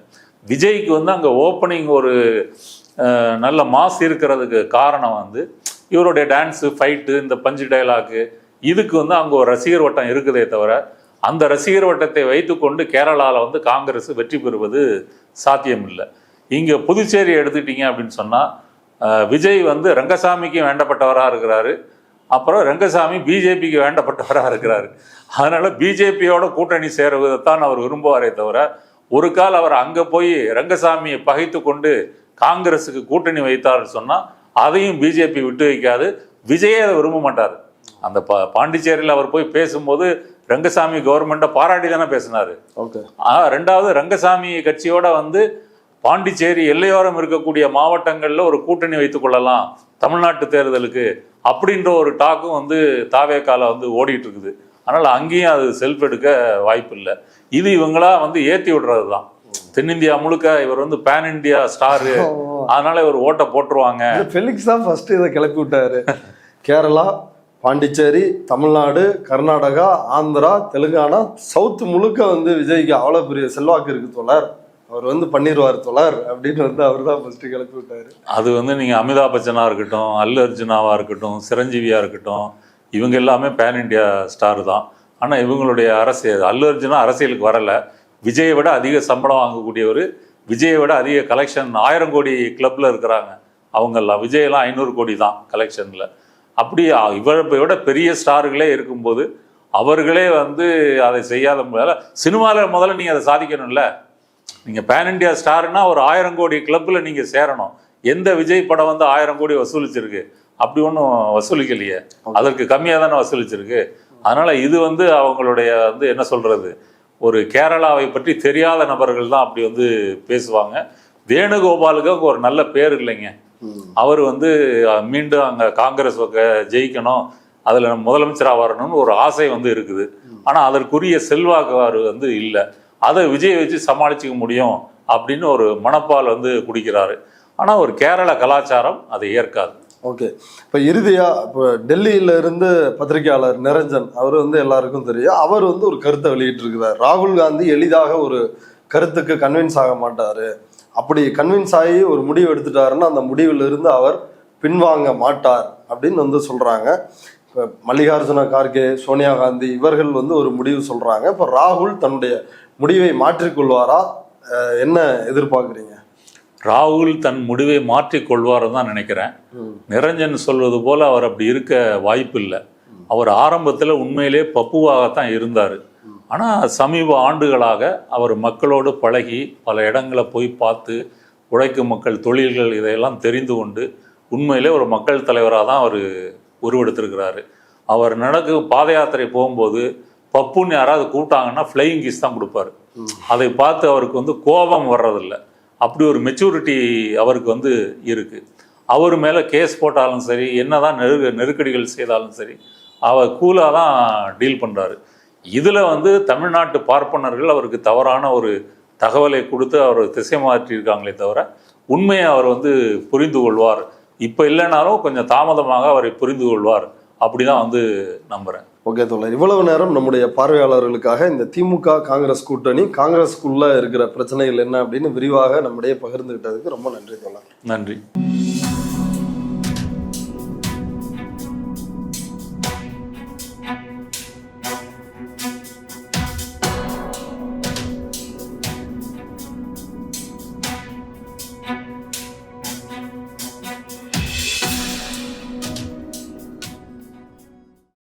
விஜய்க்கு வந்து அங்கே ஓப்பனிங் ஒரு நல்ல மாஸ் இருக்கிறதுக்கு காரணம் வந்து இவருடைய டான்ஸு, ஃபைட்டு, இந்த பஞ்சு டைலாக்கு, இதுக்கு வந்து அங்கே ஒரு ரசிகர் வட்டம் இருக்குதே தவிர அந்த ரசிகர் வட்டத்தை வைத்துக்கொண்டு கேரளாவில் வந்து காங்கிரஸ் வெற்றி பெறுவது சாத்தியம் இல்லை. இங்கே புதுச்சேரி எடுத்துக்கிட்டீங்க அப்படின்னு சொன்னால் விஜய் வந்து ரங்கசாமிக்கு வேண்டப்பட்டவராக இருக்கிறாரு, அப்புறம் ரங்கசாமி பிஜேபிக்கு வேண்டப்பட்டவராக இருக்கிறாரு. அதனால் பிஜேபியோட கூட்டணி சேருவதைத்தான் அவர் விரும்புவாரே தவிர ஒரு கால் அவர் அங்கே போய் ரங்கசாமியை பகைத்து கொண்டு காங்கிரஸுக்கு கூட்டணி வைத்தார்னு சொன்னால் அதையும் பிஜேபி விட்டு வைக்காது. விஜயே அதை விரும்ப மாட்டார். அந்த பாண்டிச்சேரியில் அவர் போய் பேசும்போது ரங்கசாமி கவர்மெண்ட்டை பாராட்டி தானே பேசினார். ஓகே. ரெண்டாவது ரங்கசாமி கட்சியோட வந்து பாண்டிச்சேரி எல்லையோரம் இருக்கக்கூடிய மாவட்டங்களில் ஒரு கூட்டணி வைத்துக் கொள்ளலாம் தமிழ்நாட்டு தேர்தலுக்கு அப்படின்ற ஒரு டாக்கும் வந்து தாவேக்கால வந்து ஓடிட்டு இருக்குது. அதனால் அங்கேயும் அது செல்ஃப் எடுக்க வாய்ப்பு இல்லை. இது இவங்களா வந்து ஏற்றி விடுறது தான். தென்னிந்தியா முழுக்க இவர் வந்து பேன் இண்டியா ஸ்டாரு, அதனால இவர் ஓட்டை போட்டுருவாங்க. ஃபெலிக்ஸ் தான் ஃபர்ஸ்ட் இதை கிளப்பி விட்டாரு. கேரளா, பாண்டிச்சேரி, தமிழ்நாடு, கர்நாடகா, ஆந்திரா, தெலுங்கானா, சவுத் முழுக்க வந்து விஜய்க்கு அவ்வளோ பெரிய செல்வாக்கு இருக்கு தோழர், அவர் வந்து பண்ணிடுவார் தோழர் அப்படின்னு வந்து அவர் தான் ஃபர்ஸ்ட் கிளப்பி விட்டாரு. அது வந்து நீங்கள் அமிதாப் பச்சனாக இருக்கட்டும், அல்லு அர்ஜுனாவாக இருக்கட்டும், சிரஞ்சீவியாக இருக்கட்டும், இவங்க எல்லாமே பேன் இண்டியா ஸ்டார் தான். ஆனால் இவங்களுடைய அரசியல், அல்லு அர்ஜுனா அரசியலுக்கு வரலை, விஜயை விட அதிக சம்பளம் வாங்கக்கூடியவர், விஜயை விட அதிக கலெக்ஷன் 1000 கோடி கிளப்பில் இருக்கிறாங்க அவங்கெல்லாம். விஜயெல்லாம் 500 கோடி தான் கலெக்ஷனில். அப்படி இவரை விட பெரிய ஸ்டார்களே இருக்கும்போது அவர்களே வந்து அதை செய்யாத முடியாத சினிமாவில் முதல்ல நீங்கள் அதை சாதிக்கணும்ல. நீங்கள் பேன் இண்டியா ஸ்டார்னா ஒரு 1000 கோடி கிளப்பில் நீங்கள் சேரணும். எந்த விஜய் படம் வந்து 1000 கோடி வசூலிச்சிருக்கு? அப்படி ஒன்றும் வசூலிக்கலையே, அதற்கு கம்மியாக தானே வசூலிச்சிருக்கு. அதனால் இது வந்து அவங்களுடைய வந்து என்ன சொல்கிறது, ஒரு கேரளாவை பற்றி தெரியாத நபர்கள் தான் அப்படி வந்து பேசுவாங்க. வேணுகோபாலுக்கு ஒரு நல்ல பேர் இல்லைங்க. அவர் வந்து மீண்டும் அங்கே காங்கிரஸ் ஜெயிக்கணும், அதில் முதலமைச்சராக வரணும்னு ஒரு ஆசை வந்து இருக்குது. ஆனால் அதற்குரிய செல்வாக்கு அவர் வந்து இல்லை. அதை விஜய் வச்சு சமாளிச்சிக்க முடியும் அப்படின்னு ஒரு மனப்பால் வந்து குடிக்கிறாரு. ஆனால் ஒரு கேரள கலாச்சாரம் அதை ஏற்காது. ஓகே. இப்போ இறுதியாக இப்போ டெல்லியில இருந்து பத்திரிகையாளர் நிரஞ்சன், அவர் வந்து எல்லாருக்கும் தெரியும், அவர் வந்து ஒரு கருத்தை வெளியிட்டிருக்கிறார். ராகுல் காந்தி எளிதாக ஒரு கருத்துக்கு கன்வின்ஸ் ஆக மாட்டார், அப்படி கன்வின்ஸ் ஆகி ஒரு முடிவு எடுத்துட்டாருன்னா அந்த முடிவிலிருந்து அவர் பின்வாங்க மாட்டார் அப்படின்னு வந்து சொல்கிறாங்க. இப்போ மல்லிகார்ஜுன கார்கே, சோனியா காந்தி இவர்கள் வந்து ஒரு முடிவு சொல்கிறாங்க. இப்போ ராகுல் தன்னுடைய முடிவை மாற்றிக்கொள்வாரா? என்ன எதிர்பார்க்குறீங்க? ராகுல் தன் முடிவை மாற்றிக்கொள்வார்னு தான் நினைக்கிறேன். நிரஞ்சன் சொல்வது போல் அவர் அப்படி இருக்க வாய்ப்பு இல்லை. அவர் ஆரம்பத்தில் உண்மையிலே பப்புவாகத்தான் இருந்தார். ஆனால் சமீப ஆண்டுகளாக அவர் மக்களோடு பழகி பல இடங்களை போய் பார்த்து உழைக்கும் மக்கள் தொழில்கள் இதையெல்லாம் தெரிந்து கொண்டு உண்மையிலே ஒரு மக்கள் தலைவராக தான் அவர் உருவெடுத்திருக்கிறாரு. அவர் பாத யாத்திரை போகும்போது பப்புன்னு யாராவது கூப்பிட்டாங்கன்னா ஃப்ளையிங் கிஸ் தான் கொடுப்பாரு. அதை பார்த்து அவருக்கு வந்து கோபம் வர்றதில்லை. அப்படி ஒரு மெச்சூரிட்டி அவருக்கு வந்து இருக்குது. அவர் மேலே கேஸ் போட்டாலும் சரி, என்னதான் நெருக்கடிகள் செய்தாலும் சரி, அவர் கூலாக தான் டீல் பண்ணுறாரு. இதில் வந்து தமிழ்நாட்டு பார்ப்பனர்கள் அவருக்கு தவறான ஒரு தகவலை கொடுத்து அவர் திசை மாற்றியிருக்காங்களே தவிர உண்மையை அவர் வந்து புரிந்து கொள்வார். இப்போ இல்லைனாலும் கொஞ்சம் தாமதமாக அவரை புரிந்து கொள்வார் அப்படி தான் வந்து நம்புகிறேன். ஓகே தோழர், இவ்வளவு நேரம் நம்முடைய பார்வையாளர்களுக்காக இந்த திமுக காங்கிரஸ் கூட்டணி, காங்கிரஸ்குள்ளே இருக்கிற பிரச்சனைகள் என்ன அப்படின்னு விரிவாக நம்முடைய பகிர்ந்துகிட்டதுக்கு ரொம்ப நன்றி தோழர். நன்றி.